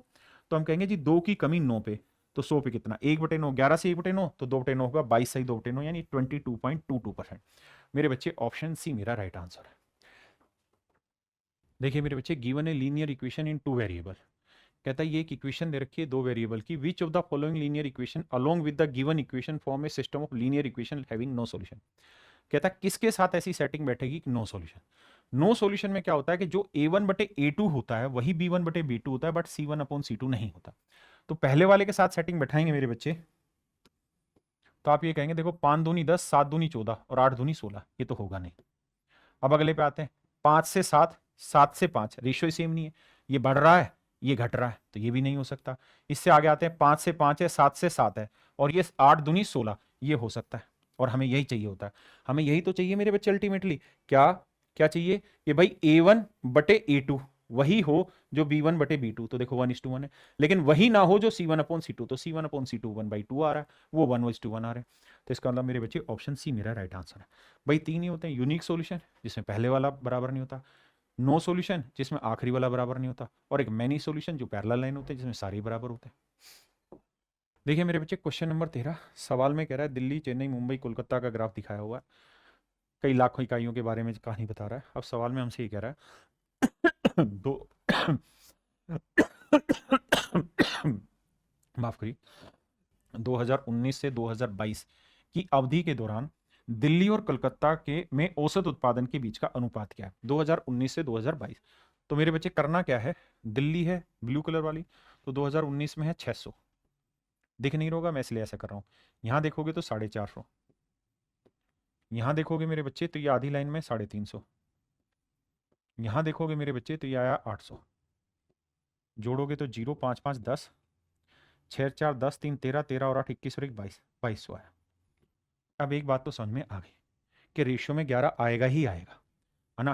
तो हम कहेंगे जी 2 की कमी 9 पे, तो 100 पे कितना? 1/9। 11 से 1/9 तो 2/9 होगा, 22 से 2/9 यानी 22.22%। मेरे बच्चे ऑप्शन सी मेरा राइट आंसर है। देखिए मेरे बच्चे, given a linear equation in 2 variable, कहता है ये एक इक्वेशन दे रखी है 2 वेरिएबल की, which of the following linear equation along with the given equation form a system of linear equation having no solution. कहता है किसके साथ ऐसी सेटिंग बैठेगी कि नो सॉल्यूशन। नो सॉल्यूशन में क्या होता है कि जो a1/a2 होता है वही b1/b2 होता है, बट c1/c2 नहीं होता। तो पहले वाले के साथ सेटिंग बैठाएंगे मेरे बच्चे, तो आप ये कहेंगे देखो 5 दूनी 10, 7 दूनी 14 और 8 दूनी 16, ये तो होगा नहीं। अब अगले पे आते हैं, 5 से 7, 7 से 5, रेशियो सेम नहीं है, ये बढ़ रहा है ये घट रहा है, तो ये भी नहीं हो सकता। इससे आगे आते हैं, 5 से 5 है, 7 से 7 है और ये 8 दूनी 16, ये हो सकता है और हमें यही चाहिए होता है। हमें यही तो चाहिए मेरे बच्चे अल्टीमेटली। क्या क्या चाहिए कि भाई a1/a2 वही हो जो b1/b2, तो देखो 1:1 है, लेकिन वही ना हो जो c1/c2, तो c1/c2 1/2 आ रहा है, वो 1:1 आ रहा है। तो इसका मतलब मेरे बच्चे ऑप्शन सी मेरा राइट आंसर है। भाई 3 ही होते हैं, यूनिक सॉल्यूशन जिसमें पहले वाला बराबर नहीं होता, नो सॉल्यूशन जिसमें आखिरी वाला बराबर नहीं होता, और एक मैनी सॉल्यूशन जो पैरेलल लाइन होते हैं जिसमें सारे बराबर होते हैं। देखिए मेरे बच्चे, क्वेश्चन नंबर 13 सवाल में कह रहा है दिल्ली, चेन्नई, मुंबई, कोलकाता का ग्राफ दिखाया हुआ है, कई लाखों इकाइयों के बारे में कहानी बता रहा है। अब सवाल में हमसे ये कह रहा है दो माफ करिए, 2019 से 2022 की अवधि के दौरान दिल्ली और कलकत्ता के में औसत उत्पादन के बीच का अनुपात क्या है? 2019 से 2022। तो मेरे बच्चे करना क्या है, दिल्ली है ब्लू कलर वाली, तो 2019 में है 600, दिख नहीं रहा होगा मैं इसलिए ऐसा कर रहा हूं। यहां देखोगे तो 450, यहां देखोगे मेरे बच्चे तो ये आधी लाइन में 350, यहां देखोगे मेरे बच्चे तो ये आया 800, जोड़ोगे तो 0 5 5 10, 6 4 10 3 13, 13 और 8 21 और 1 22, 2200 आया। अब एक बात तो समझ में आ गई कि रेशियो में 11 आएगा ही आएगा, है ना,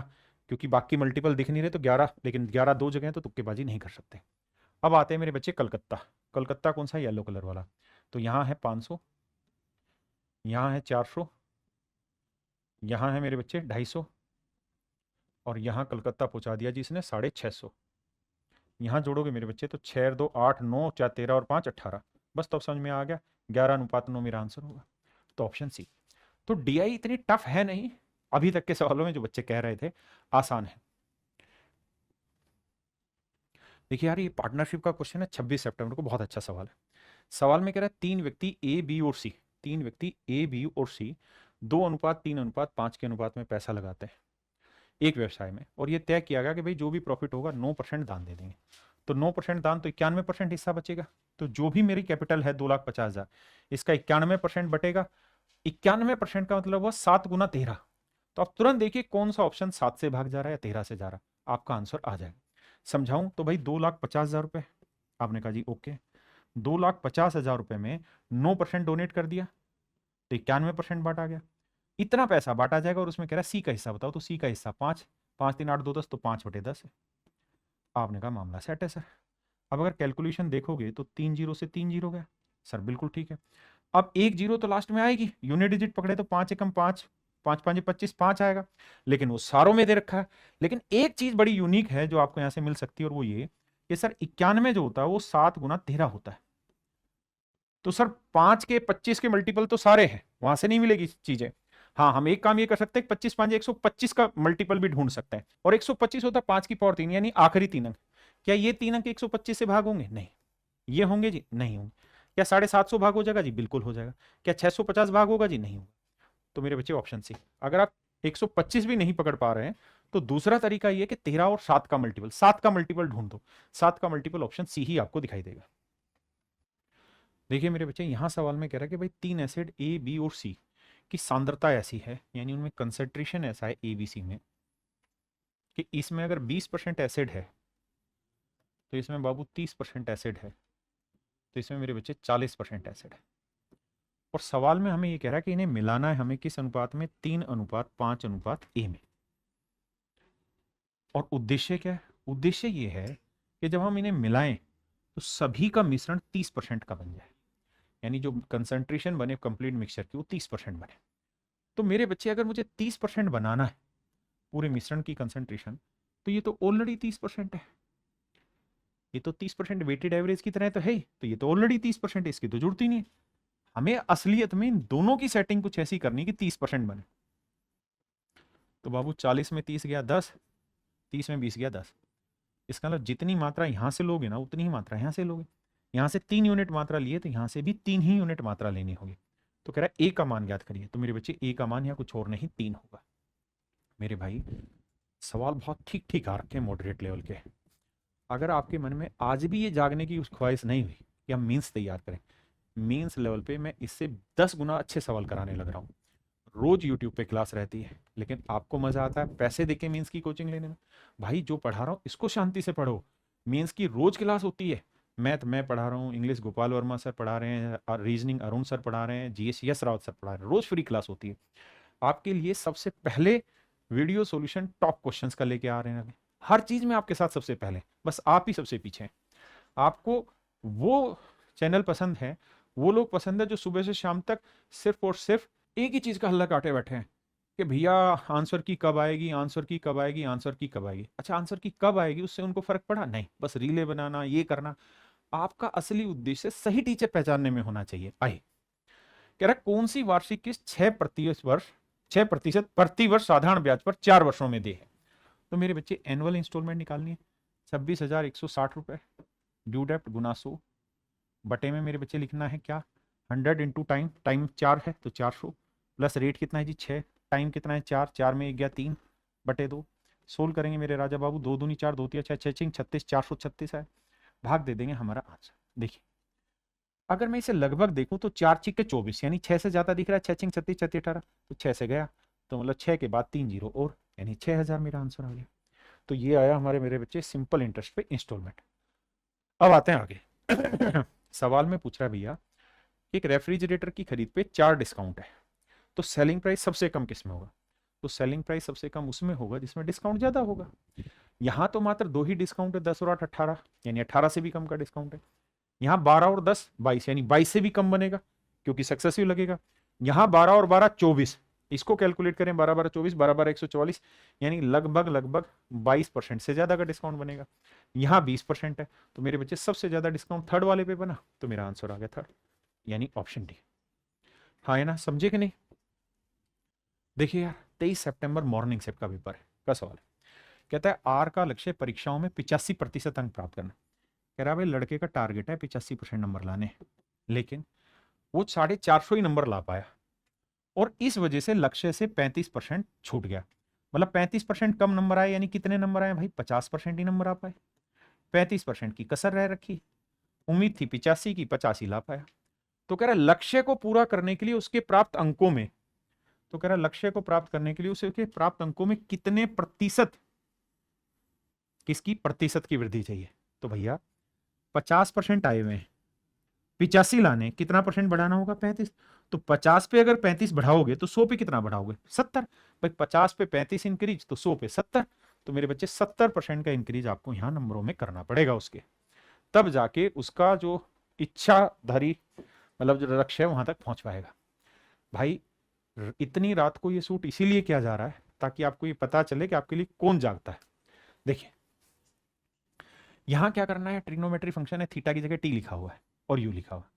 क्योंकि बाकी मल्टीपल दिख नहीं रहे तो 11, लेकिन 11 दो जगह है तो तुक्केबाजी नहीं कर सकते। अब आते हैं मेरे बच्चे कलकत्ता। कलकत्ता कौन सा? येलो कलर वाला। तो यहाँ है 500, यहाँ है 400, यहाँ है मेरे बच्चे 250 और यहाँ कलकत्ता पहुँचा दिया जी इसने 650। यहाँ जोड़ोगे मेरे बच्चे तो 6 2 8 9 4 13 और 5 18, बस तो समझ में आ गया 11:9 मेरा आंसर होगा, तो ऑप्शन सी। तो डीआई इतनी टफ है नहीं, अभी तक के सवालों में जो बच्चे कह रहे थे आसान है। देखिए यार, ये पार्टनरशिप का क्वेश्चन है 26 सितंबर को, बहुत अच्छा सवाल है। सवाल में कह रहा है तीन व्यक्ति ए बी और सी, तीन व्यक्ति ए बी और सी 2:3:5 के अनुपात में पैसा लगाते हैं एक व्यवसाय में, और ये तय किया गया कि भाई जो भी प्रॉफिट होगा 9% दान दे देंगे। तो 9% दान तो 91% हिस्सा बचेगा। तो जो भी मेरी कैपिटल है 2,50,000, इसका 91% बटेगा। 91% का मतलब हुआ 7 गुना 13। तो आप तुरंत देखिए कौन सा ऑप्शन 7 से भाग जा रहा है या 13 से जा रहा है, आपका आंसर आ जाएगा। समझाऊं तो भाई 2,50,000 रुपए, आपने कहा जी ओके, 2,50,000 रुपए में 9% डोनेट कर दिया तो 91% बांटा गया। इतना पैसा बांटा जाएगा और उसमें कह रहा है सी का हिस्सा बताओ, तो सी का हिस्सा 5, 5 3 8 2 10, तो 5/10 है। आपने कहा मामला सेट है सर। अब अगर कैलकुलेशन देखोगे तो 3 जीरो से 3 जीरो गया सर, बिल्कुल ठीक है। अब एक जीरो तो लास्ट में आएगी, यूनिट डिजिट पकड़े तो 5 एकम 5, 5 5 25, 5 आएगा, लेकिन वो सारों में दे रखा है। लेकिन एक चीज बड़ी यूनिक है जो आपको यहां से मिल सकती है, और वो ये कि सर 91 जो होता है वो 7 गुना 13 होता है। तो सर 5 के 25 के मल्टीपल तो सारे हैं, वहां से नहीं मिलेगी चीजें। हाँ, हम एक काम ये कर सकते हैं, 25 5 125 का मल्टीपल भी ढूंढ सकते हैं, और 125 होता है 5 की पावर 3, यानी आखिरी 3 अंक। क्या ये 3 अंक 125 से भाग होंगे? नहीं। ये होंगे जी? नहीं होंगे। क्या 750 भाग हो जाएगा जी? बिल्कुल हो जाएगा। क्या 650 भाग होगा जी? नहीं होगा। तो मेरे बच्चे ऑप्शन सी। अगर आप 125 भी नहीं पकड़ पा रहे हैं तो दूसरा तरीका ये कि 13 और 7 का मल्टीपल, 7 का मल्टीपल ढूंढ दो। 7 का मल्टीपल ऑप्शन सी ही आपको दिखाई देगा। देखिए मेरे बच्चे, यहां सवाल में कह रहा है कि भाई 3 एसिड ए बी और सी की सांद्रता ऐसी है, यानी उनमें कंसेंट्रेशन ऐसा है ए बी सी में, कि इसमें अगर 20% एसिड है तो इसमें बाबू 30% एसिड है, तो इसमें मेरे बच्चे 40% एसिड है। और सवाल में हमें ये कह रहा है कि इन्हें मिलाना है हमें किस अनुपात में? 3:5 ए में। और उद्देश्य क्या है? उद्देश्य ये है कि जब हम इन्हें मिलाएं तो सभी का मिश्रण 30% का बन जाए, यानी जो कंसंट्रेशन बने कंप्लीट मिक्सचर की वो 30% बने। तो मेरे बच्चे, अगर मुझे 30% बनाना है पूरे मिश्रण की कंसंट्रेशन, तो ये तो ऑलरेडी 30% है। ये तो 30% वेटेड एवरेज की तरह तो है ही, तो ये तो ऑलरेडी 30% है, इसकी तो जरूरत ही नहीं है। हमें असलियत में इन दोनों की सेटिंग कुछ ऐसी करनी कि 30% बने। तो बाबू 40 में 30 गया 10, 30 में 20 गया 10। इसका मतलब जितनी मात्रा यहां से लोगे ना उतनी ही मात्रा यहां से लोगे। यहां से 3 यूनिट मात्रा लिए तो यहां से भी 3 ही यूनिट मात्रा लेनी होगी। तो कह रहा है ए का मान ज्ञात करिए। तो मेरे बच्चे ए का मान यहाँ कुछ और नहीं 3 होगा। मेरे भाई, सवाल बहुत ठीक ठीक आ रखे हैं मॉडरेट लेवल के। अगर आपके मन में आज भी ये जागने की ख्वाहिश नहीं हुई कि हम मीन्स तैयार करें, मीन्स लेवल पे मैं इससे 10 गुना अच्छे सवाल कराने लग रहा हूँ। रोज यूट्यूब पे क्लास रहती है, लेकिन आपको मजा आता है पैसे देके मीन्स की कोचिंग लेने में। भाई जो पढ़ा रहा हूँ इसको शांति से पढ़ो। मीन्स की रोज क्लास होती है। मैथ मैं पढ़ा रहा हूँ, इंग्लिश गोपाल वर्मा सर पढ़ा रहे हैं, रीजनिंग अरुण सर पढ़ा रहे हैं, जीएस यस रावत सर पढ़ा रहे हैं, रोज फ्री क्लास होती है। आपके लिए सबसे पहले वीडियो सॉल्यूशन टॉप क्वेश्चंस का लेके आ रहे हैं। हर चीज में आपके साथ सबसे पहले, बस आप ही सबसे पीछे हैं। आपको वो चैनल पसंद है, वो लोग पसंद है जो सुबह से शाम तक सिर्फ और सिर्फ एक ही चीज का हल्ला काटे बैठे हैं कि भैया आंसर की कब आएगी, आंसर की कब आएगी, आंसर की कब आएगी। अच्छा, आंसर की कब आएगी उससे उनको फर्क पड़ा? नहीं, बस रीले बनाना, ये करना। आपका असली उद्देश्य सही टीचर पहचानने में होना चाहिए। आइए, कह रहा कौन सी वार्षिक किस्त 6% प्रति वर्ष साधारण ब्याज पर 4 वर्षों में दे है। तो मेरे बच्चे, एनुअल इंस्टॉलमेंट निकालनी है 26,160 रुपए, ड्यू डेप्ट गुना 100, बटे में मेरे बच्चे लिखना है क्या? 100 इंटू टाइम, टाइम 4 है तो 400, प्लस रेट कितना है जी 6, टाइम कितना है 4, 4 में 1 गया 3 बटे 2। सोल्व करेंगे मेरे राजा बाबू, 2 दूनी 4, 2 तिया 6, 6 चिंग 36, 436 है। भाग दे देंगे हमारा आंसर। देखिए, अगर मैं इसे लगभग देखूं तो 4 चिक के 24, यानी 6 से ज्यादा दिख रहा है। 6 चिंग 36, 36 18, तो 6 से गया, तो मतलब 6 के बाद 3 जीरो और, यानी 6,000 मेरा आंसर आ गया। तो ये आया हमारे मेरे बच्चे सिंपल इंटरेस्ट पे इंस्टॉलमेंट। अब आते हैं आगे। सवाल में पूछ रहा है भैया, एक रेफ्रिजरेटर की खरीद पे 4 डिस्काउंट है, तो सेलिंग प्राइस सबसे कम किस में होगा? तो सेलिंग प्राइस सबसे कम उसमें होगा जिसमें डिस्काउंट ज्यादा होगा। यहां तो मात्र 2 ही डिस्काउंट है, 10 और 8 18, यानी 18 से भी कम का डिस्काउंट है। यहाँ 12 और 10 22, यानी 22 से भी कम बनेगा क्योंकि सक्सेसिव लगेगा। यहाँ 12 और 12 24, इसको कैलकुलेट करें, 12 12 24, 12 12 144, यानी लगभग लगभग 22% से ज्यादा का डिस्काउंट बनेगा। यहाँ 20% है, तो मेरे बच्चे सबसे ज्यादा डिस्काउंट थर्ड वाले पे बना, तो मेरा आंसर आ गया थर्ड, यानी ऑप्शन डी। हाँ है ना, समझे कि नहीं? देखिए यार, 23 सितंबर मॉर्निंग सेट का पेपर है का सवाल है कहता है आर का लक्ष्य परीक्षाओं में 85% अंक प्राप्त करना। कह रहा है भाई लड़के का टारगेट है 85% नंबर लाने, लेकिन वो 450 ही नंबर ला पाया और इस वजह से लक्ष्य से 35% छूट गया। मतलब 35% कम नंबर आए, यानी कितने नंबर आए भाई? 50% ही नंबर आ पाए। 35% की कसर रह रखी। उम्मीद थी 85 की, 85 ला पाया। तो कह रहा लक्ष्य को पूरा करने के लिए उसके प्राप्त अंकों में, तो कह रहा लक्ष्य को प्राप्त करने के लिए उसके प्राप्त अंकों में कितने प्रतिशत, किसकी प्रतिशत की वृद्धि चाहिए? तो भैया 50% आए हुए हैं, 85 लाने, कितना परसेंट बढ़ाना होगा? 35। तो 50 पे अगर 35 बढ़ाओगे तो 100 पे कितना बढ़ाओगे? 70। भाई 50 पे 35 इंक्रीज तो 100 पे 70। तो मेरे बच्चे 70% का इंक्रीज आपको यहां नंबरों में करना पड़ेगा उसके, तब जाके उसका जो इच्छाधारी मतलब जो लक्ष्य है वहां तक पहुंच पाएगा। भाई इतनी रात को ये सूट इसीलिए किया जा रहा है ताकि आपको ये पता चले कि आपके लिए कौन जागता है। देखिए यहां क्या करना है, ट्रिग्नोमेट्री फंक्शन है, थीटा की जगह टी लिखा हुआ है और यू लिखा हुआ है।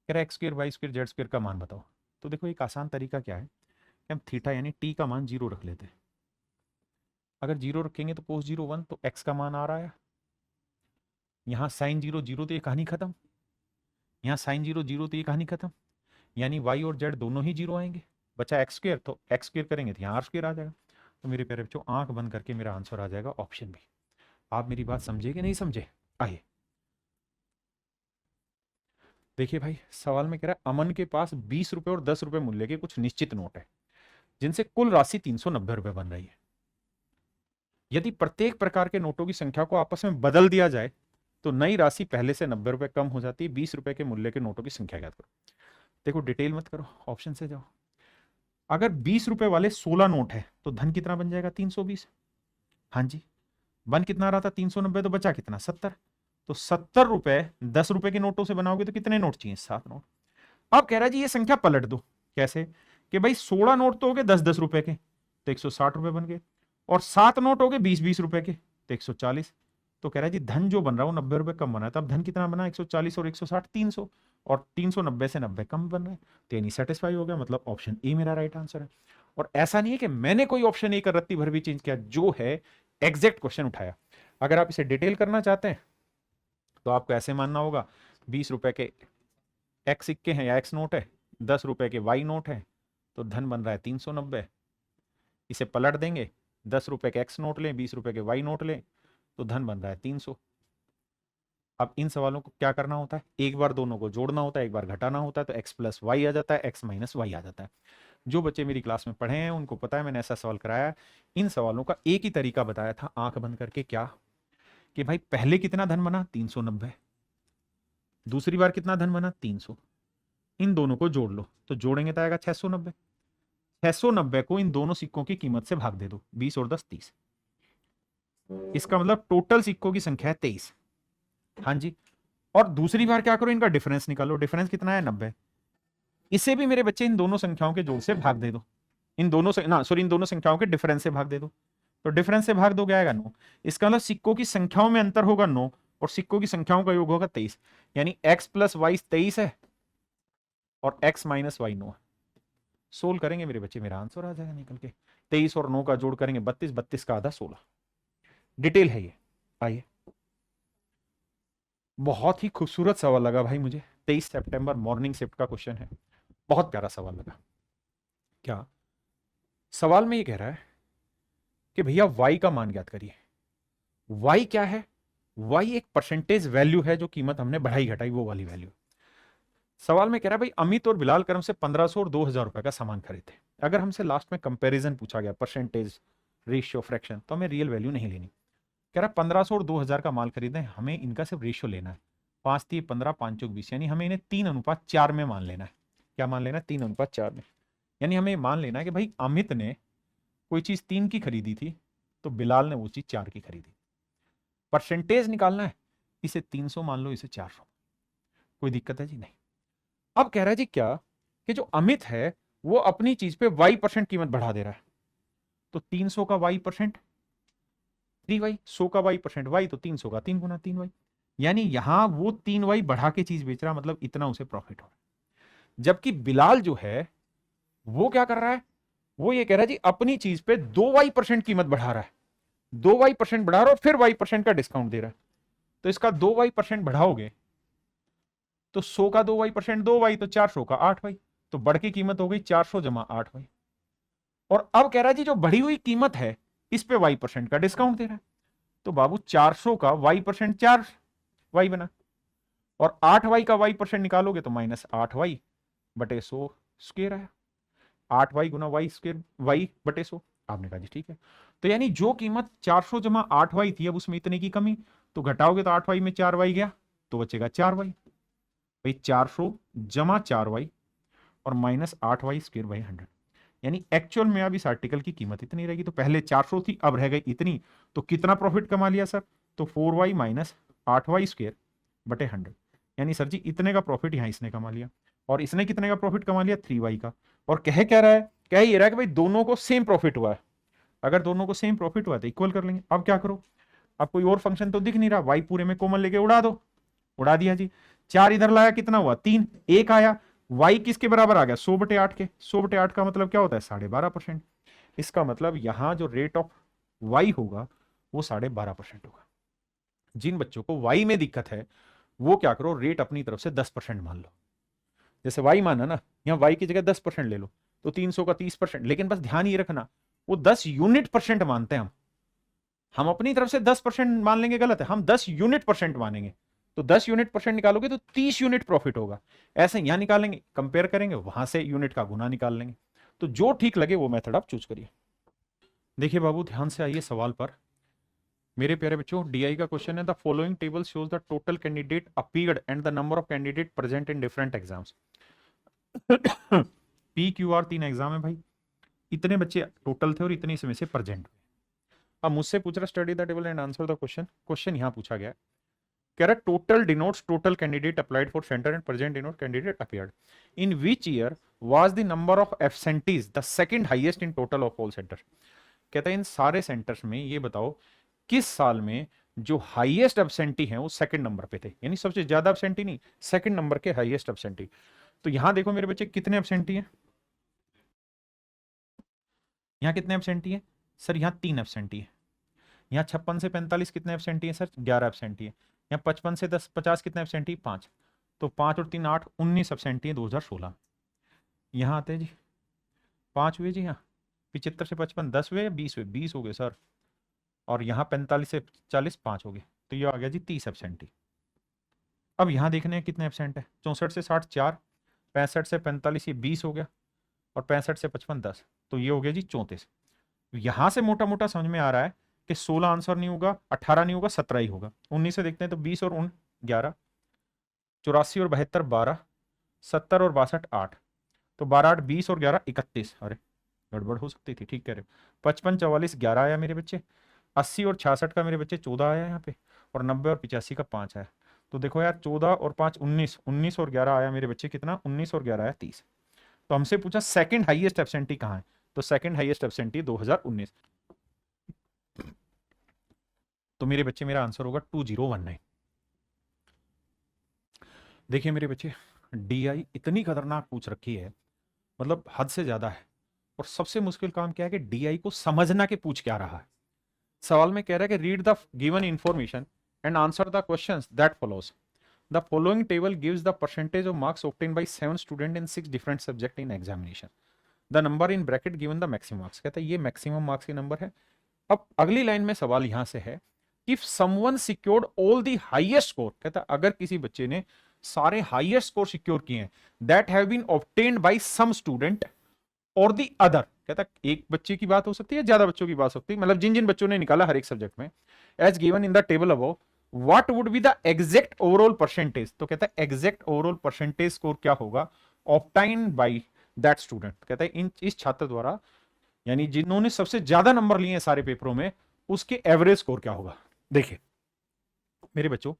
कह रहा है एक्स स्क्र वाई स्क्र जेड स्क्र का मान बताओ। तो देखो एक आसान तरीका क्या है कि हम थीटा यानी टी का मान 0 रख लेते हैं। अगर 0 रखेंगे तो कोस 0 1, तो एक्स का मान आ रहा है। यहाँ साइन 0 0, तो ये कहानी खत्म। यहाँ साइन 0 0, तो ये कहानी खत्म। यानी वाई और जेड दोनों ही 0 आएंगे। बचा एक्स स्क्र, तो एक्स स्क्र करेंगे तो यहाँ आर स्क्र आ जाएगा। तो मेरे प्यारे बच्चों आंख बंद करके मेरा आंसर आ जाएगा ऑप्शन बी। आप मेरी बात समझे कि नहीं समझे? आइए देखिए भाई सवाल में कह रहा है अमन के पास 20 रुपए और 10 रुपए मूल्य के कुछ निश्चित नोट है जिनसे कुल राशि 390 रुपए बन रही है। यदि प्रत्येक प्रकार के नोटों की संख्या को आपस में बदल दिया जाए तो नई राशि पहले से 90 रुपए कम हो जाती है। 20 रुपए के मूल्य के नोटों की संख्या ज्ञात करो। देखो डिटेल मत करो, ऑप्शन से जाओ। अगर 20 रुपए वाले 16 नोट है तो धन कितना बन जाएगा? 320। हाँ जी, बन कितना रहा था? 390, तो बचा कितना? 70। तो 70 रुपए 10 रुपए के नोटों से बनाओगे तो कितने नोट चाहिए? 7 नोट। अब कह रहा है जी ये संख्या पलट दो। कैसे? कि भाई 16 नोट तो हो गए 10-10 रुपए के, तो 160 रुपए बन गए, और 7 नोट हो गए 20-20 रुपए के, तो 140। तो कह रहा है जी धन जो बन रहा है वो 90 रुपए कम बना है। तब धन कितना बना? 140 और 160 300, और 390 से 90 कम बन रहा है। तो यानी सेटिस्फाई हो गया, मतलब ऑप्शन ए मेरा राइट आंसर है। और ऐसा नहीं है कि मैंने कोई ऑप्शन ए का रत्ती भर भी चेंज किया, जो है एग्जैक्ट क्वेश्चन उठाया। अगर आप इसे डिटेल करना चाहते हैं तो आपको ऐसे मानना होगा 20 रुपए के एक्स सिक्के हैं या एक्स नोट है, 10 रुपए के वाई नोट है, तो धन बन रहा है 390। इसे पलट देंगे, 10 रुपए के एक्स नोट लें, 20 रुपए के वाई नोट लें, तो धन बन रहा है 300। अब इन सवालों को क्या करना होता है? एक बार दोनों को जोड़ना होता है, एक बार घटाना होता है, तो एक्स प्लस वाई आ जाता है, एक्स माइनस वाई आ जाता है। जो बच्चे मेरी क्लास में पढ़े हैं उनको पता है मैंने ऐसा सवाल कराया। इन सवालों का एक ही तरीका बताया था आंख बंद करके, क्या कि भाई पहले कितना धन बना? 390। दूसरी बार कितना धन बना? 300। इन दोनों को जोड़ लो, तो जोड़ेंगे तो आएगा 690। 690 को इन दोनों सिक्कों की कीमत से भाग दे दो, 20 और 10 30। इसका मतलब टोटल सिक्कों की संख्या है 23। हाँ जी, और दूसरी बार क्या करो, इनका डिफरेंस निकालो। डिफरेंस कितना है? 90। इसे भी मेरे बच्चे इन दोनों संख्याओं के जोड़ से भाग दे दो। इन दोनों संख्याओं के डिफरेंस से भाग दे दो। तो डिफरेंस से भाग दो क्या आएगा? 9। इसका मतलब सिक्कों की संख्याओं में अंतर होगा 9, और सिक्कों की संख्याओं का योग होगा 23। यानी x प्लस वाई 23 है और x माइनस वाई 9 है। सोल्व करेंगे मेरे बच्चे, मेरा आंसर आ जाएगा निकल के। 23 और 9 का जोड़ करेंगे 32, 32 का आधा 16। डिटेल है ये। आइए, बहुत ही खूबसूरत सवाल लगा भाई मुझे। 23 सितंबर मॉर्निंग शिफ्ट का क्वेश्चन है, बहुत प्यारा सवाल लगा। क्या सवाल में ये कह रहा है कि भैया y का मान ज्ञात करिए। y क्या है? y एक परसेंटेज वैल्यू है, जो कीमत हमने बढ़ाई घटाई वो वाली वैल्यू। सवाल में कह रहा है भाई अमित और बिलाल करम से 1500 और 2000 रुपए का सामान खरीदे। अगर हमसे लास्ट में कंपैरिजन पूछा गया, परसेंटेज, रेशियो, फ्रैक्शन, तो हमें रियल वैल्यू नहीं लेनी। कह रहा 1500 और 2000 का माल खरीदे, हमें इनका सिर्फ रेशियो लेना है। 5 3 15 5 चौक 20, यानी हमें इन्हें 3:4 में मान लेना है। क्या मान लेना है? 3:4 में। यानी हमें मान लेना है कि भाई अमित ने कोई चीज 3 की खरीदी थी तो बिलाल ने वो चीज 4 की खरीदी। परसेंटेज निकालना है, इसे 300 मान लो, इसे 400। कोई दिक्कत है जी? नहीं। अब कह रहा है जी क्या कि जो अमित है वो अपनी चीज पे y% कीमत बढ़ा दे रहा है। तो 300 का y%, 3y। 100 का y% y, तो 300 का 3 गुना 3y। यानी यहां वो 3y बढ़ा के चीज बेच रहा, मतलब इतना उसे प्रॉफिट हो रहा है। जबकि बिलाल जो है वो क्या कर रहा है? वो ये कह रहा है जी अपनी चीज पे 2y% कीमत बढ़ा रहा है। 2y% बढ़ा रहा है और फिर y% का डिस्काउंट दे रहा है। तो इसका 2y% बढ़ाओगे तो 100 का 2y% 2y, तो 400 का 8y, तो बढ़ की कीमत हो गई 400 जमा 8y। और अब कह रहा है जी जो बढ़ी हुई कीमत है इस पे y% का डिस्काउंट दे रहा है। तो बाबू 400 का y% 4y बना, और 8y का y% निकालोगे तो -8y बटे 100 स्क्वायर आया। 8y गुना y स्क्वायर y बटे 100। आपने कहा जी ठीक है। तो यानी जो कीमत 400 जमा 8y थी, अब उसमें इतने की कमी, तो घटाओगे तो 8y में 4y गया तो बचेगा 4y। भाई 400 जमा 4y और -8y स्क्वायर बाई 100, यानी एक्चुअल में अब इस आर्टिकल की कीमत इतनी रहेगी। तो पहले 400 थी, अब रह गई इतनी, तो कितना प्रॉफिट कमा लिया सर? तो 4y माइनस 8y स्क्वायर बटे 100, यानी सर जी इतने का प्रॉफिट यहां इसने कमा लिया। और इसने कितने का प्रॉफिट कमा लिया? 3y का। और कह क्या रहा है? कह ये रहा है कि भाई दोनों को सेम प्रॉफिट हुआ है। अगर दोनों को सेम प्रॉफिट हुआ है तो इक्वल कर लेंगे। अब क्या करो, अब कोई और फंक्शन तो दिख नहीं रहा, y पूरे में कॉमन लेके उड़ा दो। उड़ा दिया जी। 4 इधर लाया, कितना हुआ? 3। 1 आया, y किसके बराबर आ गया? 100/8 के। 100/8 का मतलब क्या होता है? 12.5%। इसका मतलब यहां जो रेट ऑफ y होगा वो 12.5% होगा। जिन बच्चों को y में दिक्कत है वो क्या करो, रेट अपनी तरफ से 10% मान लो। जैसे y माना ना, यहां y की जगह 10% ले लो, तो 300 का 30%। लेकिन बस ध्यान ये रखना, वो 10 यूनिट परसेंट मानते हैं हम अपनी तरफ से 10% मान लेंगे गलत है, हम 10 यूनिट परसेंट मानेंगे। तो 10 यूनिट परसेंट निकालोगे तो 30 यूनिट प्रॉफिट होगा। ऐसे यहां निकालेंगे, कंपेयर करेंगे, वहां से यूनिट का गुना निकाल लेंगे। तो जो ठीक लगे वो मेथड आप चूज करिए। देखिए बाबू ध्यान से आइए सवाल पर। मेरे प्यारे बच्चों, डीआई का क्वेश्चन है, the following table shows the total candidate appeared and the number of candidate present in different exams. PQR 3 exam है भाई, इतने बच्चे टोटल थे और इतने इसमें से प्रेजेंट हुए। अब मुझसे पूछ रहा study the table and answer the question. Question यहां पूछा गया है, कह रहा total denotes total candidate applied for centre and present denote candidate appeared in which year was the number of absentees the second highest in total of all centre. कहता है इन सारे सेंटर्स में ये बताओ किस साल में जो हाईएस्ट एब्सेंटी है वो सेकंड नंबर पे थे, यानी सबसे ज्यादा एब्सेंटी नहीं, सेकंड नंबर के हाईएस्ट एब्सेंटी। तो यहां देखो मेरे बच्चे कितने एब्सेंटी हैं, यहां कितने एब्सेंटी है सर? यहां 3 एब्सेंटी है। यहाँ 56 से 45 कितने एब्सेंटी है सर? 11 एब्सेंटी है। यहाँ 55 से 50 कितने एब्सेंटी? 5। तो 5 और 3 8, 19 एब्सेंटी है 2016। यहाँ आते हैं जी, 5 हुए जी, यहाँ 75 से 55 10 हुए, 20 हुए, 20 हो गए सर। और यहाँ 45 से 40 5 हो गए, तो ये आ गया जी 30 एब्सेंटी। अब यहाँ देखने हैं कितने एब्सेंट है। 64 से 60 4, 65 से 45 ये 20 हो गया, और 65 से 55 10, तो ये हो गया जी 34। यहां से मोटा मोटा समझ में आ रहा है कि 16 आंसर नहीं होगा, 18 नहीं होगा, 17 ही होगा। 19 से देखते हैं तो 20 और 11, 84 और 72 12, 70 और 62 8, तो 12 8 20 और 11 31। अरे गड़बड़ हो सकती थी, ठीक कह रहे हो। 55 44 11 आया मेरे बच्चे, 80 और 66 का मेरे बच्चे 14 आया यहाँ पे, और 90 और 85 का 5 आया। तो देखो यार 14 और 5 19, 19 और 11 आया मेरे बच्चे कितना? 19 और 11 आया 30। तो हमसे पूछा सेकंड हाईएस्ट एब्सेंटी कहाँ है, तो सेकंड हाईएस्ट एब्सेंटी 2019। तो मेरे बच्चे मेरा आंसर होगा 2019। देखिए मेरे बच्चे, डीआई इतनी खतरनाक पूछ रखी है, मतलब हद से ज्यादा है। और सबसे मुश्किल काम क्या है कि डीआई को समझना के पूछ क्या रहा है। सवाल में कह रहा है कि read the given information and answer the questions that follows. The following table gives the percentage of marks obtain bye 7 student in 6 different subject in examination. The number in bracket given the maximum marks. कहता है ये मैक्सिमम मार्क्स के नंबर है। अब अगली लाइन में सवाल यहां से है, if someone secured all the highest score, कहता है अगर किसी बच्चे ने सारे हाईएस्ट स्कोर सिक्योर किए हैं, that have been obtained by some student और द अदर। कहता है एक बच्चे की बात हो सकती है, ज्यादा बच्चों की बात हो सकती है, मतलब जिन जिन बच्चों ने निकाला हर एक सब्जेक्ट में, as given in the table above, what would be the exact overall percentage. तो कहता है एग्जैक्ट ओवरऑल परसेंटेज स्कोर क्या होगा ऑब्टाइंड बाय दैट स्टूडेंट। कहता है इस छात्र द्वारा, यानी जिन्होंने सबसे ज्यादा नंबर लिए हैं सारे पेपरों में, उसके एवरेज स्कोर क्या होगा। देखिए मेरे बच्चों,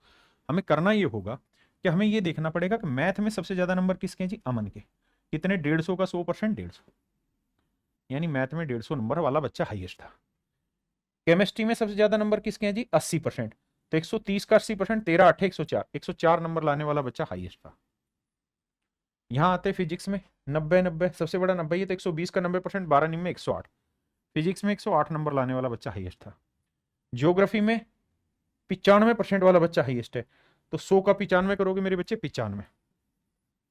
हमें करना ये होगा कि हमें ये देखना पड़ेगा कि मैथ में सबसे ज्यादा नंबर किसके हैं जी? अमन के। कितने? 150 का 100%, 150, यानी मैथ में 150 नंबर वाला बच्चा हाईएस्ट था। केमिस्ट्री में सबसे ज्यादा नंबर किसके हैं जी? 80%। तो 130 का 80%, 13 8 104, 104 नंबर लाने वाला बच्चा हाईएस्ट था। यहां आते फिजिक्स में 90 90, सबसे बड़ा 90 है, तो 120 का 90%, 12 निम्न में 108। फिजिक्स में 108 नंबर लाने वाला बच्चा हाईएस्ट था। ज्योग्राफी में 95% वाला बच्चा हाईएस्ट है, तो 100 का 95 करोगे मेरे बच्चे 95।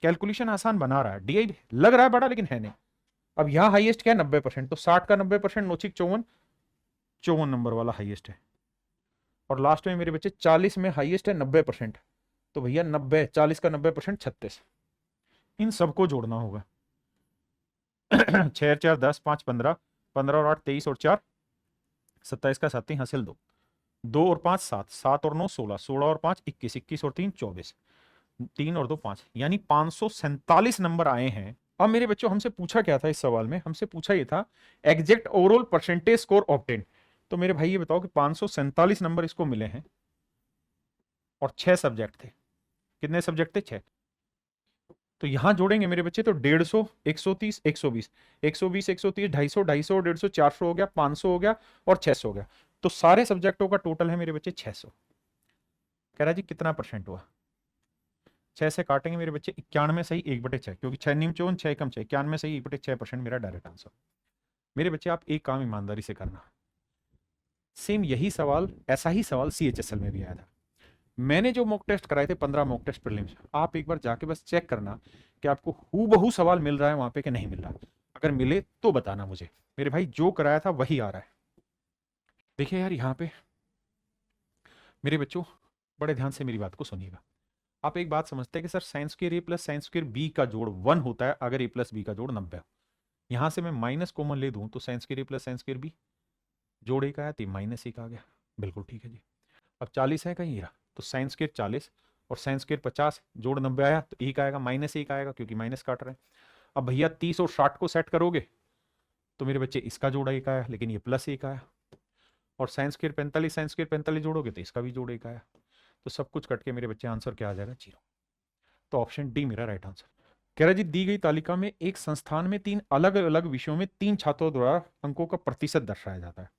कैलकुलेशन आसान बना रहा है, डीआई लग रहा है बड़ा लेकिन है नहीं। अब यहाँ हाईएस्ट क्या है 90%, तो 60 का 90% नौचिक 54 नंबर वाला हाईएस्ट है। और लास्ट में मेरे बच्चे 40 में हाईएस्ट है 90%, तो भैया 90 40 का 90% 36। इन सबको जोड़ना होगा। 6 4 10 5 15, 15 और 8 23 और 4 27 का 7 हासिल 2, 2 और 5 7, 7 और 9 16, 16 और 5 21, 21 और 3 24, 3 और 2 5, यानी 547 नंबर आए हैं। अब मेरे बच्चों हमसे पूछा क्या था इस सवाल में, हमसे पूछा ये था exact overall percentage score obtain. तो मेरे भाई ये बताओ कि 547 नंबर इसको मिले हैं और 6 सब्जेक्ट थे। कितने सब्जेक्ट थे? 6। तो यहां जोड़ेंगे मेरे बच्चे तो 150, 130, 120, 120, 130, 250, 250, 150, 400 हो गया, 500 हो गया और 600 हो गया। तो सारे सब्जेक्टों का टोटल है मेरे बच्चे 600। कह रहा जी कितना परसेंट हुआ? 6 से काटेंगे मेरे बच्चे 91 सही 1/6, क्योंकि 6 नीम 54 6 कम 6, 91 सही 1/6% मेरा डायरेक्ट आंसर। मेरे बच्चे आप एक काम ईमानदारी से करना, सेम यही सवाल, ऐसा ही सवाल CHSL में भी आया था। मैंने जो मॉक टेस्ट कराए थे 15 मॉक टेस्ट प्रीलिम्स, आप एक बार जाके बस चेक करना कि आपको हूबहू सवाल मिल रहा है वहां पे कि नहीं मिल रहा। अगर मिले तो बताना मुझे। मेरे भाई जो कराया था वही आ रहा है। देखिए यार यहाँ पे मेरे बच्चों बड़े ध्यान से मेरी बात को सुनिएगा। आप एक बात समझते हैं कि सर साइंस स्क्वायर ए प्लस साइंस स्क्वायर बी का जोड़ 1 होता है अगर ए प्लस बी का जोड़ 90 हो। यहां से मैं माइनस कॉमन ले दूं तो साइंस स्क्वायर ए प्लस साइंस स्क्वायर बी जोड़ 1 आया तो -1 आ गया। बिल्कुल ठीक है जी। अब 40 है कहीं रहा, तो साइंस स्क्वायर 40 और साइंस स्क्वायर 50 जोड़ 90 आया तो 1 आएगा, -1 आएगा क्योंकि माइनस काट रहे हैं। अब भैया 30 और 60 को सेट करोगे तो मेरे बच्चे इसका जोड़ 1 आया, लेकिन ये +1 आया। और साइंस स्क्वायर 45 साइंस स्क्वायर 45 जोड़ोगे तो इसका भी जोड़ 1 आया। तो सब कुछ कट के मेरे बच्चे आंसर क्या आ जाएगा? 0। तो ऑप्शन डी मेरा राइट आंसर। कह रहा जी दी गई तालिका में एक संस्थान में 3 अलग अलग विषयों में 3 छात्रों द्वारा अंकों का प्रतिशत दर्शाया जाता है।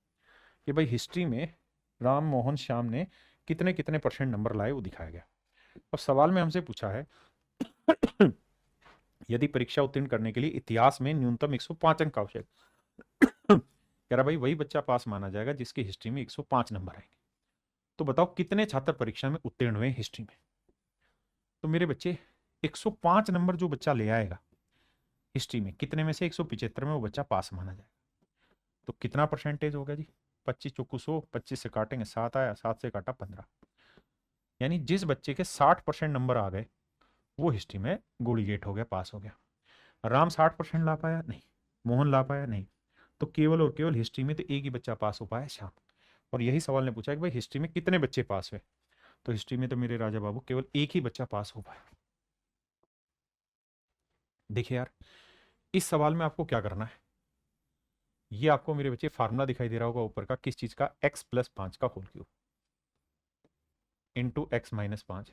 कि भाई हिस्ट्री में राम मोहन श्याम ने कितने कितने परसेंट नंबर लाए वो दिखाया गया। अब सवाल में हमसे पूछा है यदि परीक्षा उत्तीर्ण करने के लिए इतिहास में न्यूनतम 105 अंक आवश्यक। कह रहा भाई वही बच्चा पास माना जाएगा जिसकी हिस्ट्री में 105 नंबर आएंगे। तो बताओ कितने छात्र परीक्षा में उत्तीर्ण हुए हिस्ट्री में? तो मेरे बच्चे 105 नंबर जो बच्चा ले आएगा हिस्ट्री में, कितने में से 175 में वो बच्चा पास माना जाएगा। तो कितना परसेंटेज होगा जी? 25 चौकू 100, 25 से काटेंगे 7 आया, 7 से काटा 15। यानी जिस बच्चे के 60% नंबर आ गए वो हिस्ट्री में गोलीगेट हो गया, पास हो गया। राम 60% ला पाया? नहीं। मोहन ला पाया? नहीं। तो केवल और केवल हिस्ट्री में तो एक ही बच्चा पास हो पाया, श्याम। और यही सवाल ने पूछा कि भाई हिस्ट्री में कितने बच्चे पास हुए? तो हिस्ट्री में तो मेरे राजा बाबू केवल एक ही बच्चा पास हो पाया। देखिए यार इस सवाल में आपको क्या करना है, ये आपको मेरे बच्चे फार्मूला दिखाई दे रहा होगा ऊपर का, किस चीज का? x + 5 का होल क्यूब इंटू x - 5।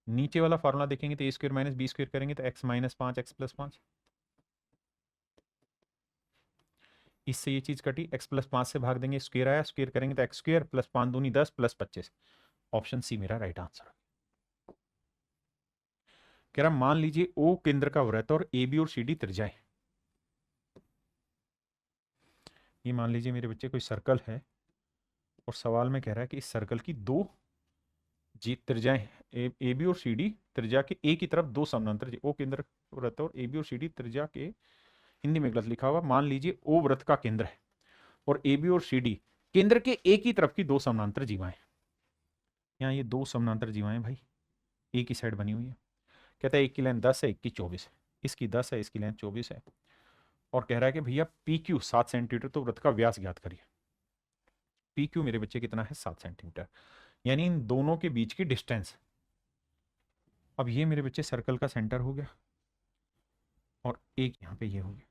नीचे वाला फार्मूला देखेंगे तो a² - b² करेंगे तो x - 5 x + 5। इससे ये चीज कटी, x + 5 से भाग देंगे, स्क्वायर आया, स्क्वायर करेंगे तो x² + 5 दूनी 10 + 25। ऑप्शन सी मेरा राइट आंसर। कह रहा मान लीजिए O केंद्र का वृत्त और AB और CD त्रिज्याएं। ये मान लीजिए मेरे बच्चे कोई सर्कल है और सवाल में कह रहा है कि इस सर्कल की 2 त्रिज्याएं AB और CD त्रिज्या के एक ही तरफ 2 समानांतर, O केंद्र वृत्त और AB और CD त्रिज्या के, हिंदी में गलत लिखा हुआ, मान लीजिए O वृत्त का केंद्र है और AB और CD केंद्र के एक ही तरफ की 2 समानांतर जीवाएं। यहाँ ये 2 समानांतर जीवाएं भाई एक ही साइड बनी हुई है। कहता है एक की लेंथ 10 है, एक की 24 है, इसकी 10 है, इसकी लेंथ 24 है। और कह रहा है कि भैया PQ 7 सेंटीमीटर, तो वृत्त का व्यास ज्ञात करिए। PQ मेरे बच्चे कितना है? 7 सेंटीमीटर, यानी इन दोनों के बीच की डिस्टेंस। अब ये मेरे बच्चे सर्कल का सेंटर हो गया और एक यहाँ पे ये हो गया,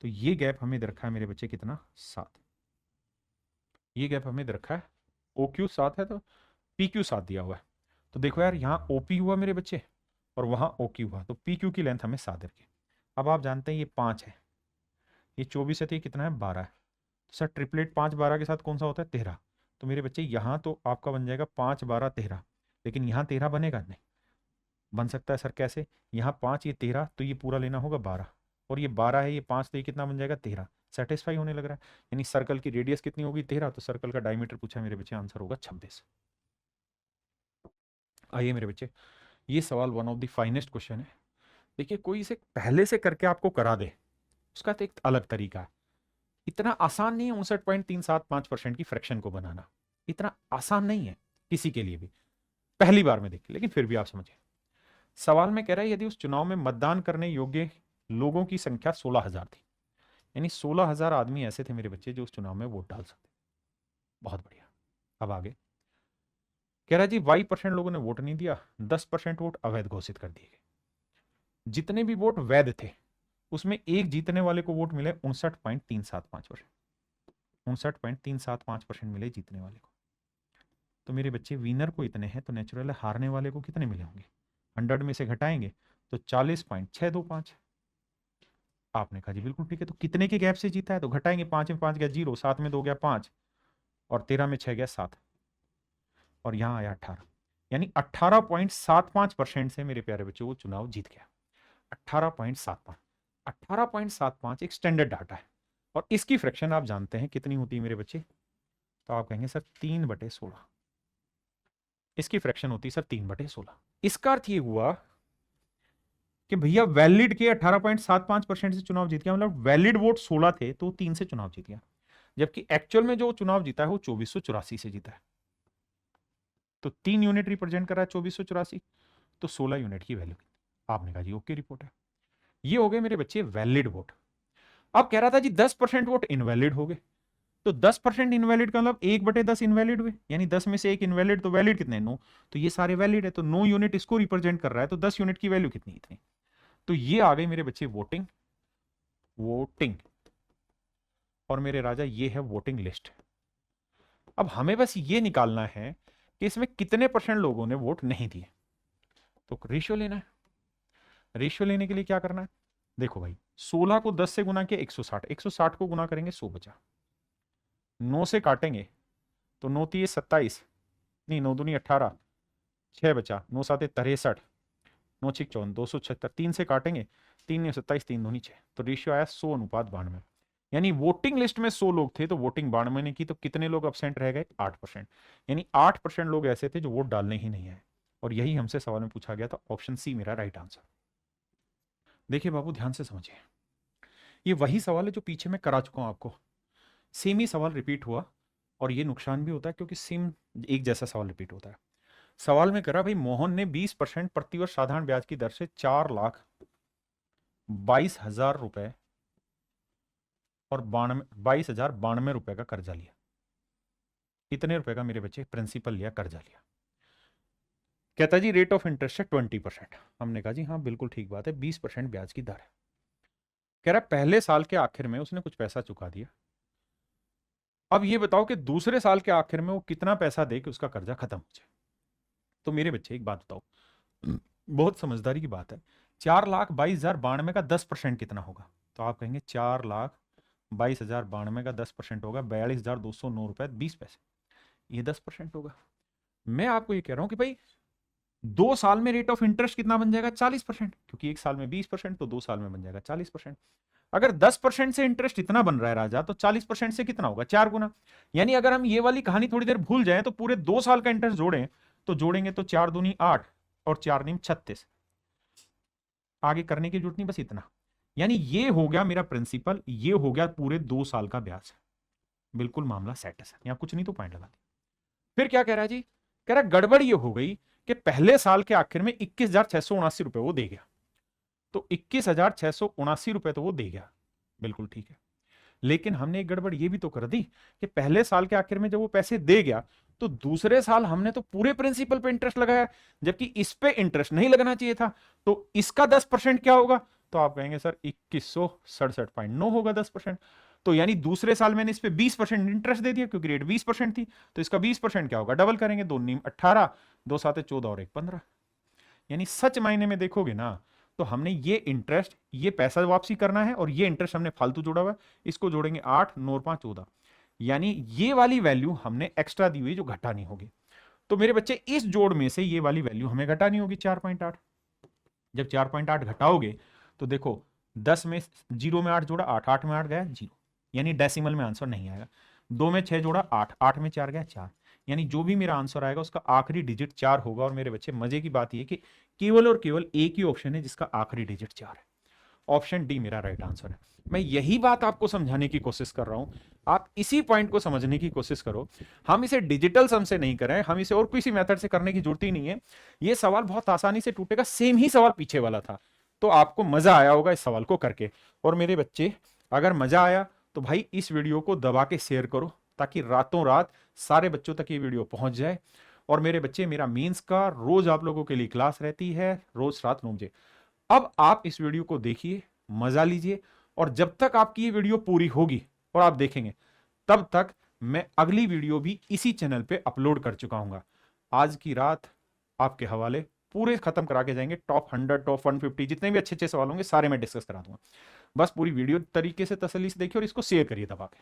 तो ये गैप हमें दे रखा है मेरे बच्चे कितना? 7। ये गैप हमें दे रखा है, OQ 7 है तो PQ 7 दिया हुआ है। तो देखो यार यहाँ OP हुआ मेरे बच्चे और वहां OQ हुआ, तो PQ की लेंथ हमें 7 रखी। अब आप जानते हैं ये 5 है, ये 24 है, तो ये कितना है? 12 है। तो सर ट्रिपलेट 5 12 के साथ कौन सा होता है? 13। तो मेरे बच्चे यहाँ तो आपका बन जाएगा 5 12 13, लेकिन यहाँ 13 बनेगा नहीं। बन सकता है सर कैसे? यहाँ 5 ये 13, तो ये पूरा लेना होगा 12, और ये 12 है ये 5, तो ये कितना बन जाएगा? 13। सेटिस्फाई होने लग रहा है। यानी सर्कल की रेडियस कितनी होगी 13, तो सर्कल का डायमीटर पूछा मेरे बच्चे, आंसर होगा 26। आइए मेरे बच्चे, ये सवाल one of the finest question है। देखिए कोई इसे पहले से करके आपको करा दे, उसका तो एक अलग तरीका है। इतना आसान नहीं है 59.375% की फ्रैक्शन को बनाना, इतना आसान नहीं है किसी के लिए भी पहली बार में देखिए, लेकिन फिर भी आप समझिए। सवाल में कह रहा है यदि उस चुनाव में मतदान करने योग्य लोगों की संख्या 16,000 थी, यानी 16,000 आदमी ऐसे थे मेरे बच्चे जो उस चुनाव में वोट डाल सकते। बहुत बढ़िया। अब आगे कह रहा है जी y% लोगों ने वोट नहीं दिया, 10% वोट अवैध घोषित कर दिए गए। जितने भी वोट वैध थे उसमें एक जीतने वाले को वोट मिले 59.375%, 59.375% मिले जीतने वाले को। तो मेरे बच्चे विनर को इतने हैं, तो नेचुरल है हारने वाले को कितने मिले होंगे? 100 में से घटाएंगे तो 40.625। आपने कहा जी बिल्कुल ठीक है, तो कितने के गैप से जीता है? तो घटाएंगे, 5 में 5 गया 0, 7 में 2 गया 5, और 13 में 6 गया 7, और यहां आया 18, यानी 18.75% से मेरे प्यारे बच्चों वो चुनाव जीत गया। 18.75, 18.75 एक स्टैंडर्ड डाटा है, और इसकी फ्रैक्शन आप जानते हैं कितनी होती है मेरे बच्चे? तो आप कहेंगे सर 3/16, इसकी फ्रैक्शन होती है सर 3/16। इसका अर्थ ये हुआ कि भैया वैलिड के 18.75% से चुनाव जीत गया, मतलब वैलिड वोट 16 थे तो 3 से चुनाव जीत गया, जबकि एक्चुअल में जो चुनाव जीता है वो 2484 से जीता है। तो 3 यूनिट रिप्रेजेंट कर रहा है 2484, तो 16 यूनिट की वैल्यू। आपने कहा जी ओके रिपोर्ट है। ये हो गए मेरे बच्चे वैलिड वोट। अब कह रहा था जी 10% वोट इनवैलिड हो गए, तो 10% इनवैलिड का मतलब 1/10 इनवैलिड हुए, यानी 10 में से एक इनवैलिड, तो वैलिड कितने? 9, तो ये सारे वैलिड है, तो 9 यूनिट इसको रिप्रेजेंट कर रहा है, तो 10 यूनिट की वैल्यू कितनी? इतनी। तो ये आ गई मेरे बच्चे वोटिंग, वोटिंग, और मेरे राजा ये है वोटिंग लिस्ट। अब हमें बस ये निकालना है कि इसमें कितने % लोगों ने वोट नहीं दिए। तो रेशियो लेना है। रेशियो लेने के लिए क्या करना है? देखो भाई 16 को 10 से गुना किया 160, 160 को गुना करेंगे 100 बचा, 9 से काटेंगे तो 9 3 27, नहीं 9 दूनी 18, 6 बचा, 9 7 63, 9 6 54, 276, 3 से काटेंगे 3 27, 3 दूनी 6, तो रेशियो आया 100:92। यानी वोटिंग लिस्ट में 100 लोग थे तो वोटिंग 92 ने की, तो कितने लोग अब्सेंट रह गए? 8%, यानी 8% लोग ऐसे थे जो वोट डालने ही नहीं आए, और यही हमसे सवाल में पूछा गया था। ऑप्शन सी मेरा राइट आंसर। देखिए बाबू ध्यान से समझिए, ये वही सवाल है जो पीछे मैं करा चुका हूं आपको, सेम ही सवाल रिपीट हुआ, और ये नुकसान भी होता है क्योंकि सेम एक जैसा सवाल रिपीट होता है। सवाल में करा भाई मोहन ने 20% प्रतिवर्ष साधारण ब्याज की दर से 4,22,000 रुपए और 22,092 रुपए का कर्जा लिया। इतने रुपए का मेरे बच्चे प्रिंसिपल लिया, कर्जा लिया। कहता जी रेट ऑफ इंटरेस्ट है 20%। हमने कहा जी हाँ बिल्कुल ठीक बात है, 20% ब्याज की दर है। कह रहा पहले साल के आखिर में उसने कुछ पैसा चुका दिया, अब ये बताओ कि दूसरे साल के आखिर में वो कितना पैसा दे कि उसका कर्जा खत्म हो जाए। तो मेरे बच्चे एक बात बताओ, बहुत समझदारी की बात है, 4,22,092 का 10% कितना होगा? तो आप कहेंगे 4,22,092 का 10% होगा 42,209 रुपए 20 पैसे, ये 10% होगा। मैं आपको ये कह रहा हूं कि भाई 2 साल में रेट ऑफ इंटरेस्ट कितना बन जाएगा? 40%, क्योंकि 1 साल में 20% तो 2 साल में बन जाएगा 40%। अगर 10% से इंटरेस्ट इतना बन रहा है राजा, तो 40% से कितना होगा? 4 गुना। यानी अगर हम ये वाली कहानी थोड़ी देर भूल जाएं तो पूरे 2 साल का इंटरेस्ट जोड़ें, तो जोड़ेंगे तो 4 दूनी 8 और 4 नीम 36। आगे करने की जरूरत नहीं, बस इतना। यानी ये हो गया मेरा प्रिंसिपल, ये हो गया पूरे 2 साल का ब्याज। बिल्कुल मामला सेट है, यहां कुछ नहीं तो पॉइंट लगा दिया। फिर क्या कह रहा है जी? कह रहा गड़बड़ ये हो गई कि पहले साल के आखिर में 21,679 रुपए वो दे गया, तो 21,679 रुपए तो वो दे गया, बिल्कुल ठीक है। लेकिन हमने एक गड़बड़ ये भी तो कर दी कि पहले साल के आखिर में जब वो पैसे दे गया तो दूसरे साल हमने तो पूरे प्रिंसिपल पे इंटरेस्ट लगाया, जबकि इस पे इंटरेस्ट नहीं लगना चाहिए था। तो इसका 10% क्या होगा? तो आप कहेंगे सर 2167.9 होगा 10%। तो यानी दूसरे साल मैंने इस पे 20% इंटरेस्ट दे दिया क्योंकि रेट 20% थी, तो इसका 20% क्या होगा? डबल करेंगे, 2 नीम 18, 2 7 14 और 1 15। यानी सच मायने में देखोगे ना तो हमने ये इंटरेस्ट, ये पैसा वापसी करना है, और ये इंटरेस्ट हमने फालतू जोड़ा हुआ है, इसको जोड़ेंगे 8 9 5 14, यानी ये वाली वैल्यू हमने एक्स्ट्रा दी हुई जो घटानी होगी। तो मेरे बच्चे इस जोड़ में से ये वाली वैल्यू हमें घटानी होगी 4.8। जब 4.8 घटाओगे तो देखो 10 में 0 में 8 जोड़ा 8, 8 में 8 गया 0, यानी डेसिमल में आंसर नहीं आएगा। 2 में 6 जोड़ा 8, 8 में 4 गया 4, यानी जो भी मेरा आंसर आएगा उसका आखिरी डिजिट 4 होगा। और मेरे बच्चे मजे की बात यह कि केवल और केवल एक ही ऑप्शन है जिसका आखिरी डिजिट 4 है, ऑप्शन डी मेरा राइट आंसर है। मैं यही बात आपको समझाने की कोशिश कर रहा हूं, आप इसी पॉइंट को समझने की कोशिश करो। हम इसे डिजिटल सम से नहीं करें, हम इसे और किसी मेथड से करने की जरूरत ही नहीं है। ये सवाल बहुत आसानी से टूटेगा, सेम ही सवाल पीछे वाला था, तो आपको मजा आया होगा इस सवाल को करके। और मेरे बच्चे अगर मजा आया तो भाई इस वीडियो को दबा के शेयर करो, ताकि रातों रात सारे बच्चों तक ये वीडियो पहुंच जाए। और मेरे बच्चे, मेरा मेंस का रोज आप लोगों के लिए क्लास रहती है, रोज रात 9 बजे। अब आप इस वीडियो को देखिए, मजा लीजिए, और जब तक आपकी ये वीडियो पूरी होगी और आप देखेंगे, तब तक मैं अगली वीडियो भी इसी चैनल पे अपलोड कर चुका हूंगा। आज की रात आपके हवाले पूरे खत्म करा के जाएंगे। टॉप 100, टॉप 150 जितने भी अच्छे अच्छे सवाल होंगे सारे मैं डिस्कस करा दूंगा। बस पूरी वीडियो तरीके से तसल्ली से देखिए और इसको शेयर करिए दबा के।